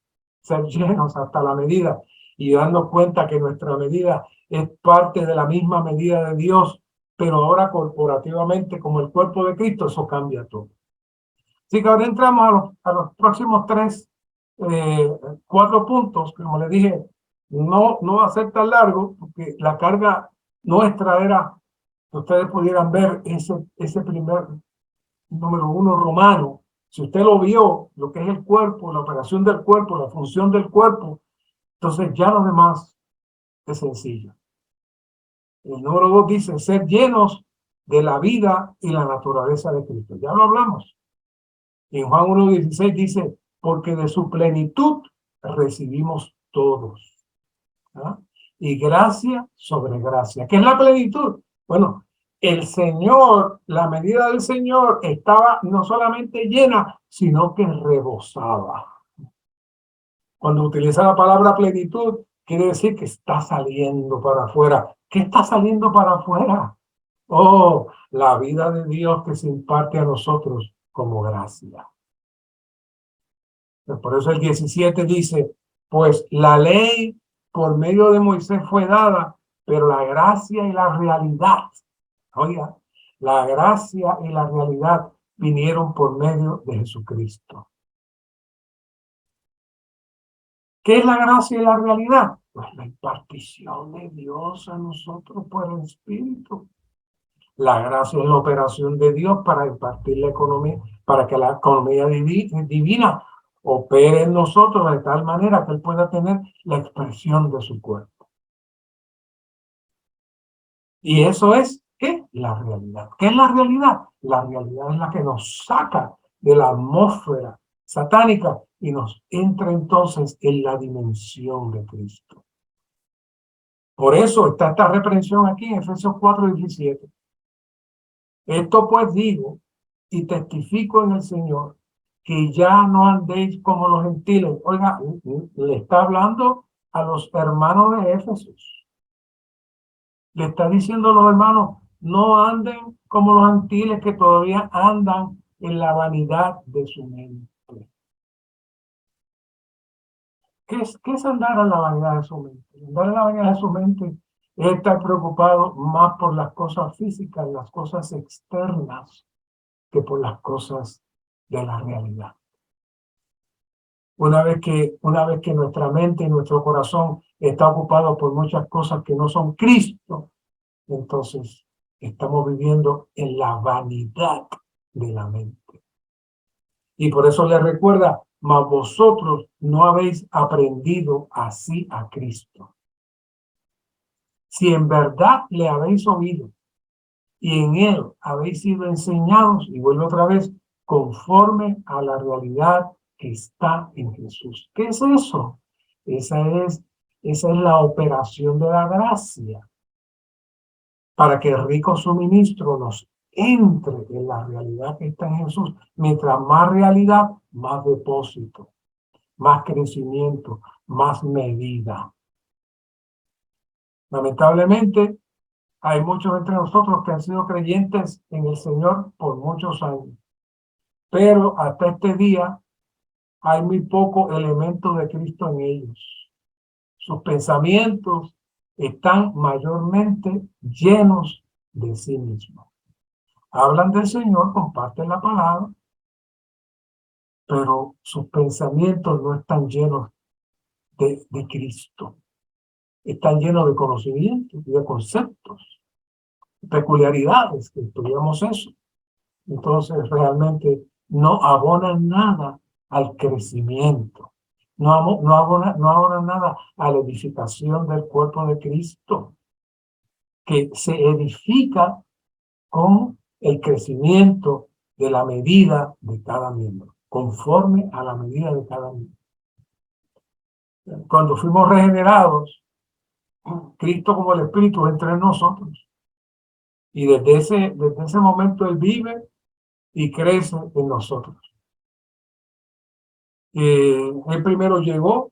hasta la medida y darnos cuenta que nuestra medida es parte de la misma medida de Dios, pero ahora corporativamente como el cuerpo de Cristo, eso cambia todo. Así que ahora entramos a los próximos 4 puntos, que como les dije, no va a ser tan largo, porque la carga nuestra era que ustedes pudieran ver ese primer número 1 romano. Si usted lo vio, lo que es el cuerpo, la operación del cuerpo, la función del cuerpo, entonces ya lo demás es sencillo. El número 2 dice ser llenos de la vida y la naturaleza de Cristo. Ya lo hablamos. Y en Juan 1:16 dice, porque de su plenitud recibimos todos. ¿Ah? Y gracia sobre gracia. ¿Qué es la plenitud? Bueno, el Señor, la medida del Señor estaba no solamente llena, sino que rebosaba. Cuando utiliza la palabra plenitud, quiere decir que está saliendo para afuera. ¿Qué está saliendo para afuera? Oh, la vida de Dios que se imparte a nosotros como gracia. Por eso el 17 dice, pues la ley por medio de Moisés fue dada, pero la gracia y la realidad, oiga, la gracia y la realidad vinieron por medio de Jesucristo. ¿Qué es la gracia y la realidad? Pues la impartición de Dios a nosotros por el Espíritu. La gracia es la operación de Dios para impartir la economía, para que la economía divina opere en nosotros de tal manera que Él pueda tener la expresión de su cuerpo. Y eso es, ¿qué? La realidad. ¿Qué es la realidad? La realidad es la que nos saca de la atmósfera satánica y nos entra entonces en la dimensión de Cristo. Por eso está esta reprensión aquí en Efesios 4:17. Esto pues digo y testifico en el Señor que ya no andéis como los gentiles. Oiga, le está hablando a los hermanos de Éfesos. Le está diciendo a los hermanos, no anden como los gentiles que todavía andan en la vanidad de su mente. ¿Qué es andar en la vanidad de su mente? Andar en la vanidad de su mente es estar preocupado más por las cosas físicas, las cosas externas, que por las cosas de la realidad. Una vez que nuestra mente y nuestro corazón está ocupado por muchas cosas que no son Cristo, entonces estamos viviendo en la vanidad de la mente. Y por eso les recuerda, mas vosotros no habéis aprendido así a Cristo. Si en verdad le habéis oído y en él habéis sido enseñados, y vuelvo otra vez, conforme a la realidad que está en Jesús. ¿Qué es eso? Esa es la operación de la gracia, para que el rico suministro nos entre en la realidad que está en Jesús. Mientras más realidad, más depósito, más crecimiento, más medida. Lamentablemente, hay muchos entre nosotros que han sido creyentes en el Señor por muchos años, pero hasta este día hay muy poco elemento de Cristo en ellos. Sus pensamientos están mayormente llenos de sí mismos. Hablan del Señor, comparten la palabra, pero sus pensamientos no están llenos de Cristo. Están llenos de conocimientos y de conceptos, peculiaridades, que estudiamos eso. Entonces realmente no abonan nada al crecimiento, no abonan nada a la edificación del cuerpo de Cristo, que se edifica con el crecimiento de la medida de cada miembro, conforme a la medida de cada miembro. Cuando fuimos regenerados, Cristo como el Espíritu entra en nosotros. Y desde ese momento Él vive y crece en nosotros. Él primero llegó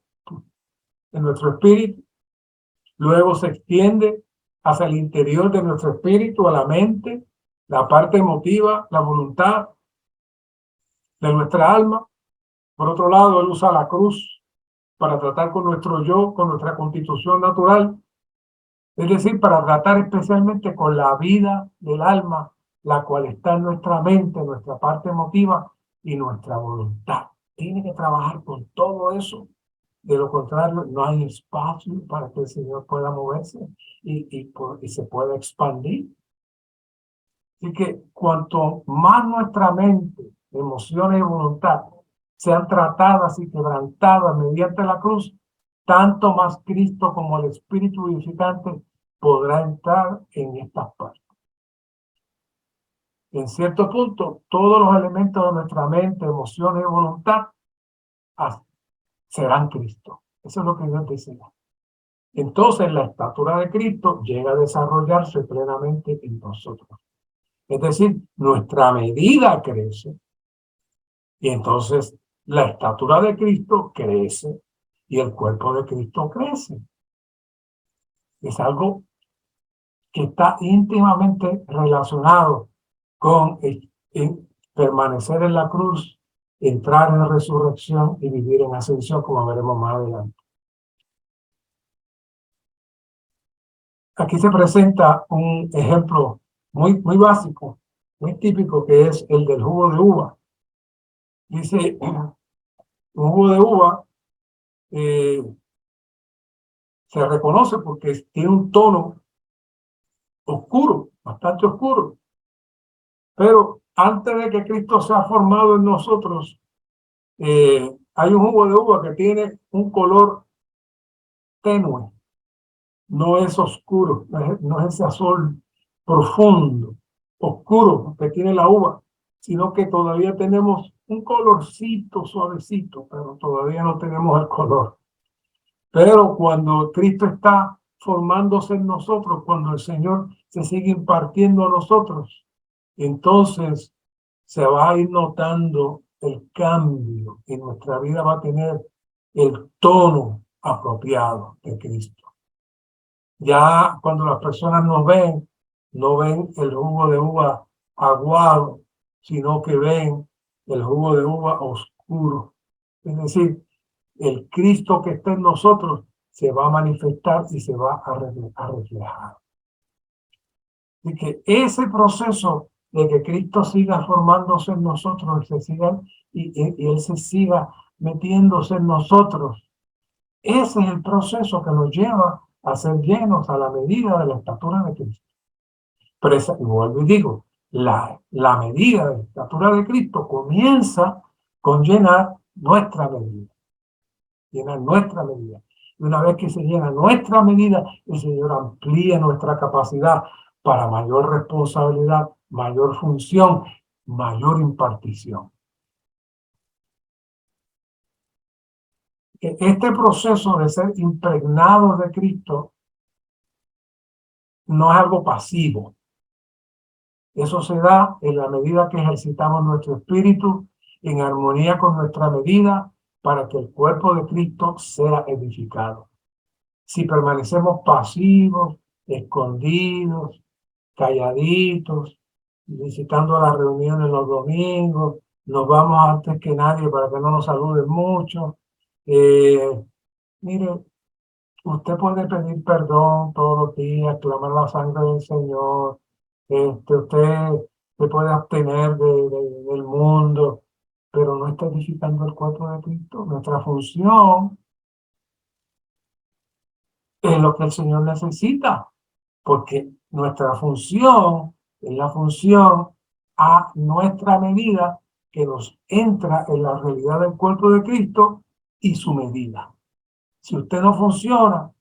en nuestro espíritu, luego se extiende hacia el interior de nuestro espíritu, a la mente, la parte emotiva, la voluntad de nuestra alma. Por otro lado, él usa la cruz para tratar con nuestro yo, con nuestra constitución natural, es decir, para tratar especialmente con la vida del alma, la cual está en nuestra mente, nuestra parte emotiva y nuestra voluntad. Tiene que trabajar con todo eso. De lo contrario, no hay espacio para que el Señor pueda moverse y se pueda expandir. Así que cuanto más nuestra mente, emociones y voluntad sean tratadas y quebrantadas mediante la cruz, tanto más Cristo como el Espíritu vivificante podrá entrar en estas partes. En cierto punto, todos los elementos de nuestra mente, emociones y voluntad serán Cristo. Eso es lo que Dios desea. Entonces la estatura de Cristo llega a desarrollarse plenamente en nosotros. Es decir, nuestra medida crece y entonces la estatura de Cristo crece y el cuerpo de Cristo crece. Es algo que está íntimamente relacionado con permanecer en la cruz, entrar en resurrección y vivir en ascensión, como veremos más adelante. Aquí se presenta un ejemplo muy básico, muy típico, que es el del jugo de uva. Dice, un jugo de uva se reconoce porque tiene un tono oscuro, bastante oscuro. Pero antes de que Cristo sea formado en nosotros, hay un jugo de uva que tiene un color tenue, no es oscuro, no es ese azul profundo, oscuro que tiene la uva, sino que todavía tenemos un colorcito suavecito, pero todavía no tenemos el color. Pero cuando Cristo está formándose en nosotros, cuando el Señor se sigue impartiendo a nosotros, entonces se va a ir notando el cambio y nuestra vida va a tener el tono apropiado de Cristo. Ya cuando las personas nos ven, no ven el jugo de uva aguado, sino que ven el jugo de uva oscuro. Es decir, el Cristo que está en nosotros se va a manifestar y se va a reflejar. Y que ese proceso de que Cristo siga formándose en nosotros y Él se siga metiéndose en nosotros, ese es el proceso que nos lleva a ser llenos a la medida de la estatura de Cristo. Pero y vuelvo y digo, la medida de la estatura de Cristo comienza con llenar nuestra medida. Llenar nuestra medida. Y una vez que se llena nuestra medida, el Señor amplía nuestra capacidad para mayor responsabilidad, mayor función, mayor impartición. Este proceso de ser impregnados de Cristo no es algo pasivo. Eso se da en la medida que ejercitamos nuestro espíritu en armonía con nuestra medida para que el cuerpo de Cristo sea edificado. Si permanecemos pasivos, escondidos, calladitos, visitando las reuniones los domingos, nos vamos antes que nadie para que no nos saluden mucho. Mire, usted puede pedir perdón todos los días, clamar la sangre del Señor. Usted se puede abstener del mundo, pero no está edificando el cuerpo de Cristo. Nuestra función es lo que el Señor necesita, porque nuestra función es la función a nuestra medida que nos entra en la realidad del cuerpo de Cristo y su medida. Si usted no funciona,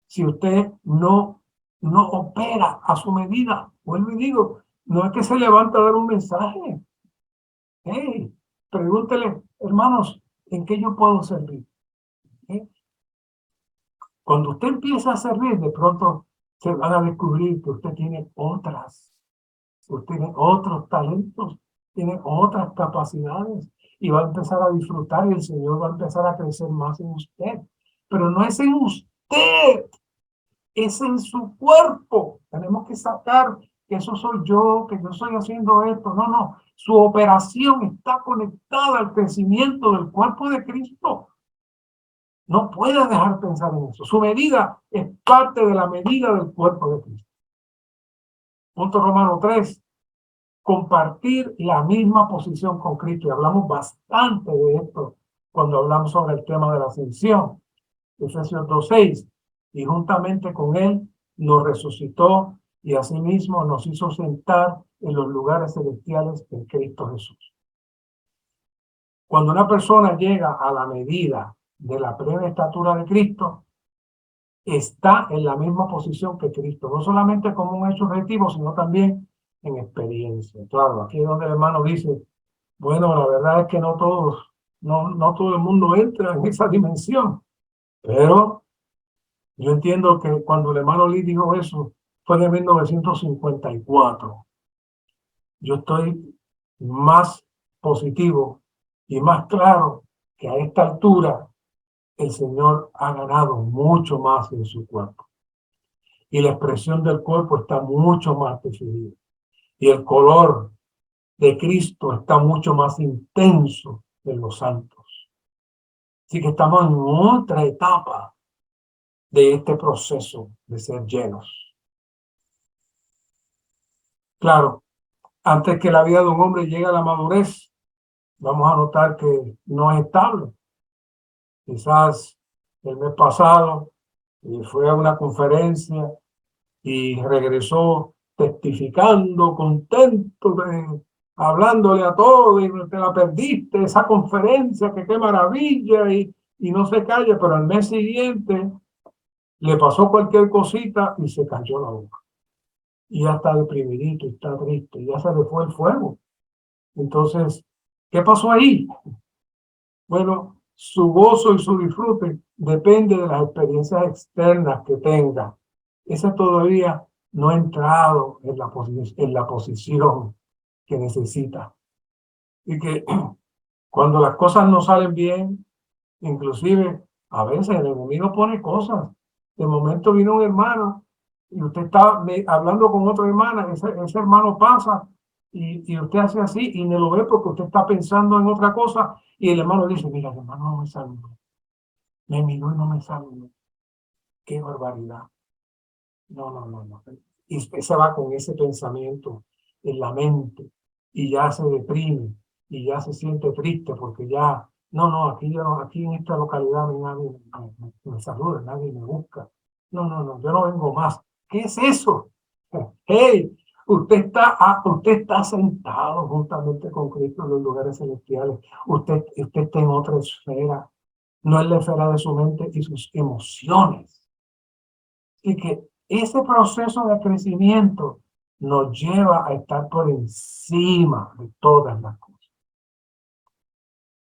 si usted no opera a su medida, vuelvo y digo, no es que se levanta a dar un mensaje. Hey, pregúntele, hermanos, ¿en qué yo puedo servir? Cuando usted empieza a servir, de pronto se van a descubrir que usted tiene otros talentos, tiene otras capacidades y va a empezar a disfrutar y el Señor va a empezar a crecer más en usted. Pero no es en usted, es en su cuerpo. Tenemos que sacar que eso soy yo, que yo estoy haciendo esto. No, no. Su operación está conectada al crecimiento del cuerpo de Cristo. No puede dejar de pensar en eso. Su medida es parte de la medida del cuerpo de Cristo. Punto Romano 3. Compartir la misma posición con Cristo. Y hablamos bastante de esto cuando hablamos sobre el tema de la ascensión. Efesios 2:6. Y juntamente con él nos resucitó y asimismo nos hizo sentar en los lugares celestiales en Cristo Jesús. Cuando una persona llega a la medida de la plena estatura de Cristo, está en la misma posición que Cristo, no solamente como un hecho objetivo, sino también en experiencia. Claro, aquí es donde el hermano dice, bueno, la verdad es que no todo el mundo entra en esa dimensión, pero yo entiendo que cuando el hermano Lee dijo eso, fue en 1954. Yo estoy más positivo y más claro que a esta altura el Señor ha ganado mucho más en su cuerpo. Y la expresión del cuerpo está mucho más definida. Y el color de Cristo está mucho más intenso en los santos. Así que estamos en otra etapa de este proceso de ser llenos. Claro, antes que la vida de un hombre llegue a la madurez, vamos a notar que no es estable. Quizás el mes pasado fue a una conferencia y regresó testificando, contento, hablándole a todos, y te la perdiste, esa conferencia, que qué maravilla, y no se calla, pero al mes siguiente le pasó cualquier cosita y se cayó la boca. Y ya está deprimidito, está triste, ya se le fue el fuego. Entonces, ¿qué pasó ahí? Bueno, su gozo y su disfrute depende de las experiencias externas que tenga. Ese todavía no ha entrado en la posición que necesita. Y que cuando las cosas no salen bien, inclusive a veces el enemigo pone cosas. De momento vino un hermano y usted está hablando con otra hermana, ese hermano pasa y usted hace así y no lo ve porque usted está pensando en otra cosa y el hermano dice, mira, el hermano no me saludó, me miró y no me saludó. Qué barbaridad. No. Y usted se va con ese pensamiento en la mente y ya se deprime y ya se siente triste porque ya, aquí en esta localidad nadie me saluda, nadie me busca. No, yo no vengo más. ¿Qué es eso? Hey, usted está sentado juntamente con Cristo en los lugares celestiales. Usted está en otra esfera, no es la esfera de su mente y sus emociones. Y que ese proceso de crecimiento nos lleva a estar por encima de todas las cosas.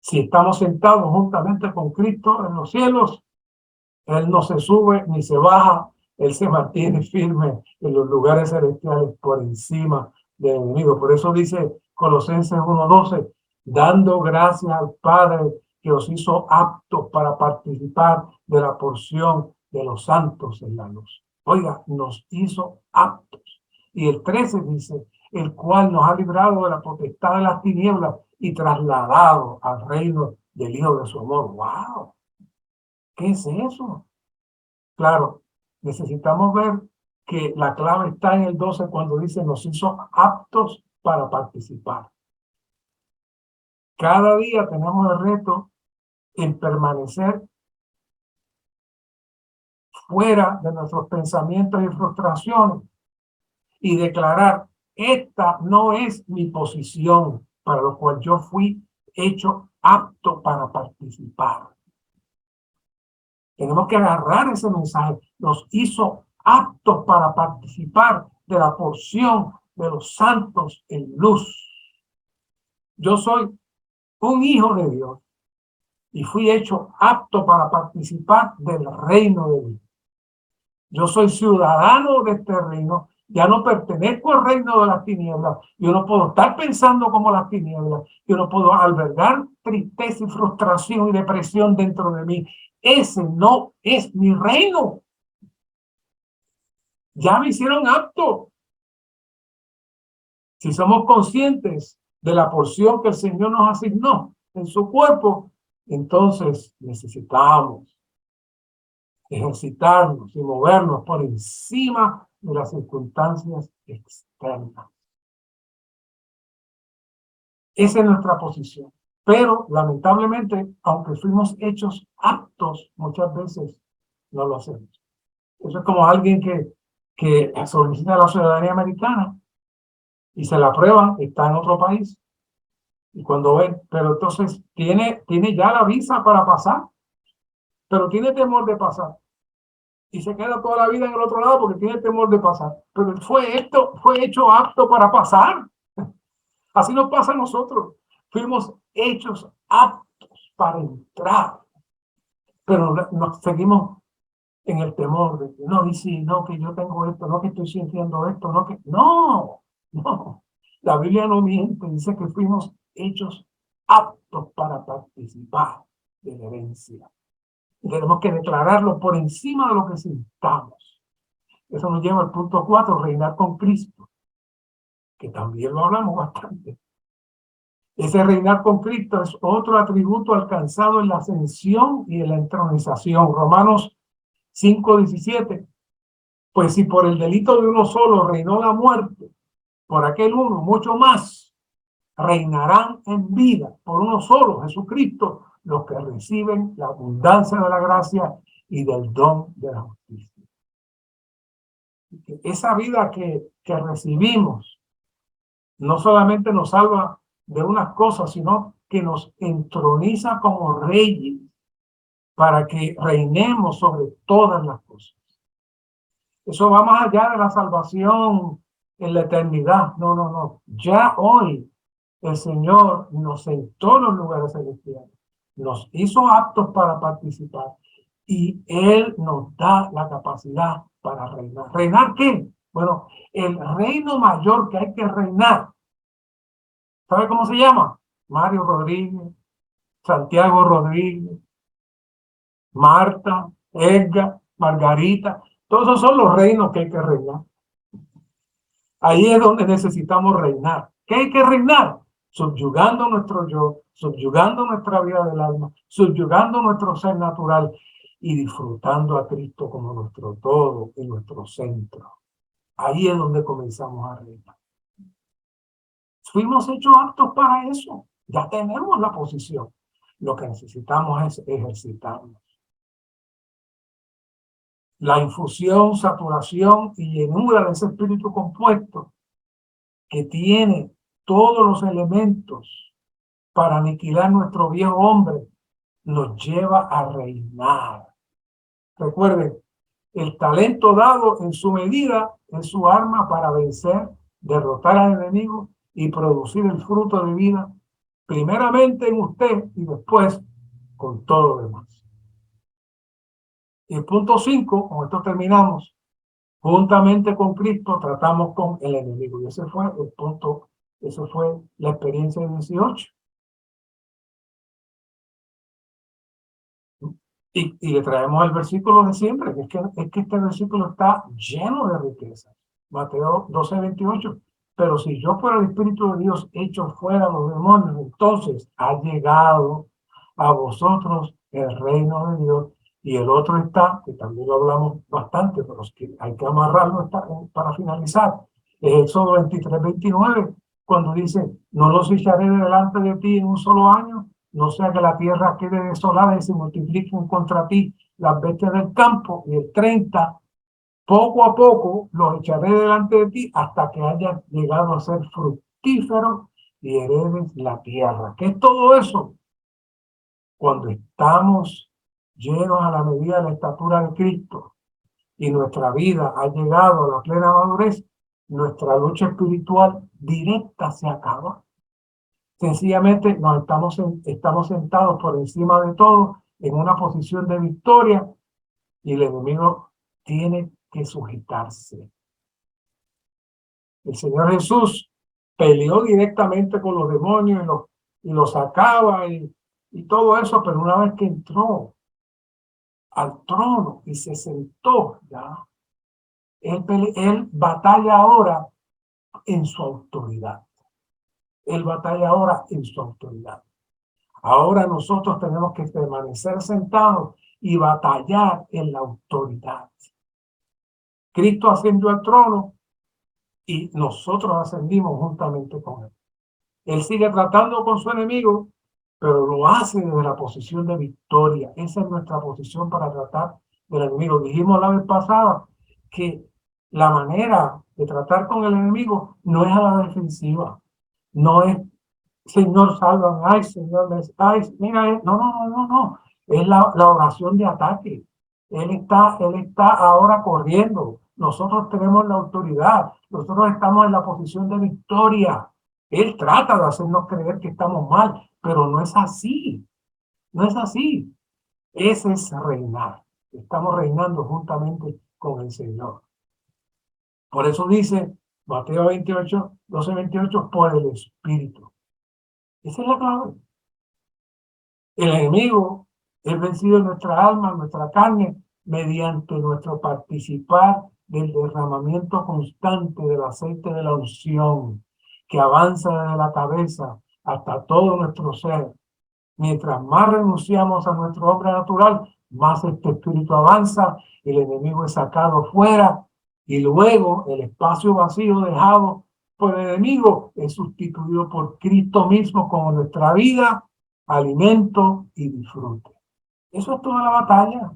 Si estamos sentados juntamente con Cristo en los cielos, Él no se sube ni se baja, Él se mantiene firme en los lugares celestiales por encima del enemigo. Por eso dice Colosenses 1:12, dando gracias al Padre que os hizo aptos para participar de la porción de los santos en la luz. Oiga, nos hizo aptos. Y el 13 dice, el cual nos ha librado de la potestad de las tinieblas y trasladado al reino del Hijo de su amor. ¡Wow! ¿Qué es eso? Claro, necesitamos ver que la clave está en el 12 cuando dice nos hizo aptos para participar. Cada día tenemos el reto en permanecer fuera de nuestros pensamientos y frustraciones y declarar, esta no es mi posición para lo cual yo fui hecho apto para participar. Tenemos que agarrar ese mensaje. Nos hizo aptos para participar de la porción de los santos en luz. Yo soy un hijo de Dios y fui hecho apto para participar del reino de Dios. Yo soy ciudadano de este reino Ya no pertenezco al reino de las tinieblas. Yo no puedo estar pensando como las tinieblas. Yo no puedo albergar tristeza y frustración y depresión dentro de mí. Ese no es mi reino. Ya me hicieron apto. Si somos conscientes de la porción que el Señor nos asignó en su cuerpo, entonces necesitamos ejercitarnos y movernos por encima de las circunstancias externas. Esa es nuestra posición. Pero, lamentablemente, aunque fuimos hechos aptos, muchas veces no lo hacemos. Eso es como alguien que solicita la ciudadanía americana y se la aprueban, está en otro país. Y cuando ven, pero entonces tiene ya la visa para pasar, pero tiene temor de pasar. Y se queda toda la vida en el otro lado porque tiene temor de pasar. Pero fue hecho apto para pasar. Así nos pasa a nosotros. Fuimos hechos aptos para entrar. Pero nos seguimos en el temor de que no, y si no, que yo tengo esto, no, que estoy sintiendo esto, no, que no. La Biblia no miente, dice que fuimos hechos aptos para participar de la herencia. Y tenemos que declararlo por encima de lo que sintamos. Eso nos lleva al punto 4, reinar con Cristo, que también lo hablamos bastante. Ese reinar con Cristo es otro atributo alcanzado en la ascensión y en la entronización. Romanos 5:17. Pues si por el delito de uno solo reinó la muerte, por aquel uno mucho más reinarán en vida por uno solo, Jesucristo, los que reciben la abundancia de la gracia y del don de la justicia. Esa vida que recibimos no solamente nos salva de unas cosas, sino que nos entroniza como reyes para que reinemos sobre todas las cosas. Eso va más allá de la salvación en la eternidad. No. Ya hoy el Señor nos sentó en los lugares celestiales, nos hizo aptos para participar y Él nos da la capacidad para reinar. ¿Reinar qué? Bueno, el reino mayor que hay que reinar, ¿sabe cómo se llama? Mario Rodríguez, Santiago Rodríguez, Marta, Edgar, Margarita, todos esos son los reinos que hay que reinar. Ahí es donde necesitamos reinar. ¿Qué hay que reinar? Subyugando nuestro yo, subyugando nuestra vida del alma, subyugando nuestro ser natural y disfrutando a Cristo como nuestro todo y nuestro centro. Ahí es donde comenzamos a reinar. Fuimos hechos aptos para eso. Ya tenemos la posición. Lo que necesitamos es ejercitarnos. La infusión, saturación y llenura de ese espíritu compuesto que tiene todos los elementos para aniquilar nuestro viejo hombre, nos lleva a reinar. Recuerden, el talento dado en su medida es su arma para vencer, derrotar al enemigo y producir el fruto de vida, primeramente en usted y después con todo lo demás. Y el punto 5, con esto terminamos, juntamente con Cristo tratamos con el enemigo. Y ese fue el punto, eso fue la experiencia de 18. Y le traemos el versículo de siempre, que es que este versículo está lleno de riqueza. Mateo 12:28. Pero si yo fuera el Espíritu de Dios hecho fuera los demonios, entonces ha llegado a vosotros el reino de Dios. Y el otro está, que también lo hablamos bastante, pero es que hay que amarrarlo para finalizar. Éxodo 23:29, cuando dice, no los echaré delante de ti en un solo año, no sea que la tierra quede desolada y se multipliquen contra ti las bestias del campo. Y el 30, poco a poco los echaré delante de ti hasta que hayas llegado a ser fructífero y heredes la tierra. ¿Qué es todo eso? Cuando estamos llenos a la medida de la estatura de Cristo y nuestra vida ha llegado a la plena madurez, nuestra lucha espiritual directa se acaba. Sencillamente estamos sentados por encima de todo en una posición de victoria y el enemigo tiene que sujetarse. El Señor Jesús peleó directamente con los demonios y los sacaba y todo eso, pero una vez que entró al trono y se sentó, ya, él batalla ahora en su autoridad. Él batalla ahora en su autoridad. Ahora nosotros tenemos que permanecer sentados y batallar en la autoridad. Cristo ascendió al trono y nosotros ascendimos juntamente con él. Él sigue tratando con su enemigo, pero lo hace desde la posición de victoria. Esa es nuestra posición para tratar del enemigo. Dijimos la vez pasada que la manera de tratar con el enemigo no es a la defensiva, no es Señor, sálvame, ay, Señor, ay, mira, no. Es la oración de ataque. Él está ahora corriendo. Nosotros tenemos la autoridad. Nosotros estamos en la posición de victoria. Él trata de hacernos creer que estamos mal, pero no es así. No es así. Ese es reinar. Estamos reinando juntamente con el Señor. Por eso dice Mateo 28, 12-28, por el Espíritu. Esa es la clave. El enemigo es vencido en nuestra alma, en nuestra carne, mediante nuestro participar del derramamiento constante del aceite de la unción, que avanza desde la cabeza hasta todo nuestro ser. Mientras más renunciamos a nuestro hombre natural, más este espíritu avanza, el enemigo es sacado fuera y luego el espacio vacío dejado por el enemigo es sustituido por Cristo mismo como nuestra vida, alimento y disfrute. Eso es toda la batalla.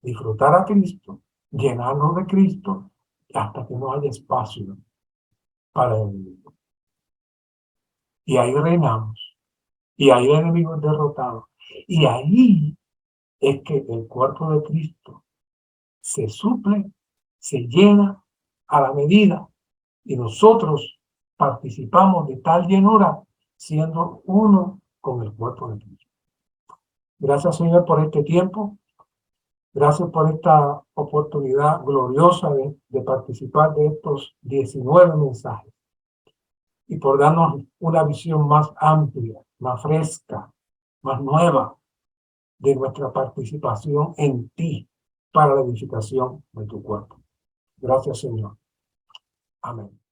Disfrutar a Cristo, llenarnos de Cristo hasta que no haya espacio para el enemigo. Y ahí reinamos. Y ahí el enemigo es derrotado. Y ahí es que el cuerpo de Cristo se suple, se llena a la medida y nosotros participamos de tal llenura siendo uno con el cuerpo de Cristo. Gracias, Señor, por este tiempo. Gracias por esta oportunidad gloriosa de participar de estos 19 mensajes y por darnos una visión más amplia, más fresca, más nueva de nuestra participación en ti para la edificación de tu cuerpo. Gracias, Señor. Amén.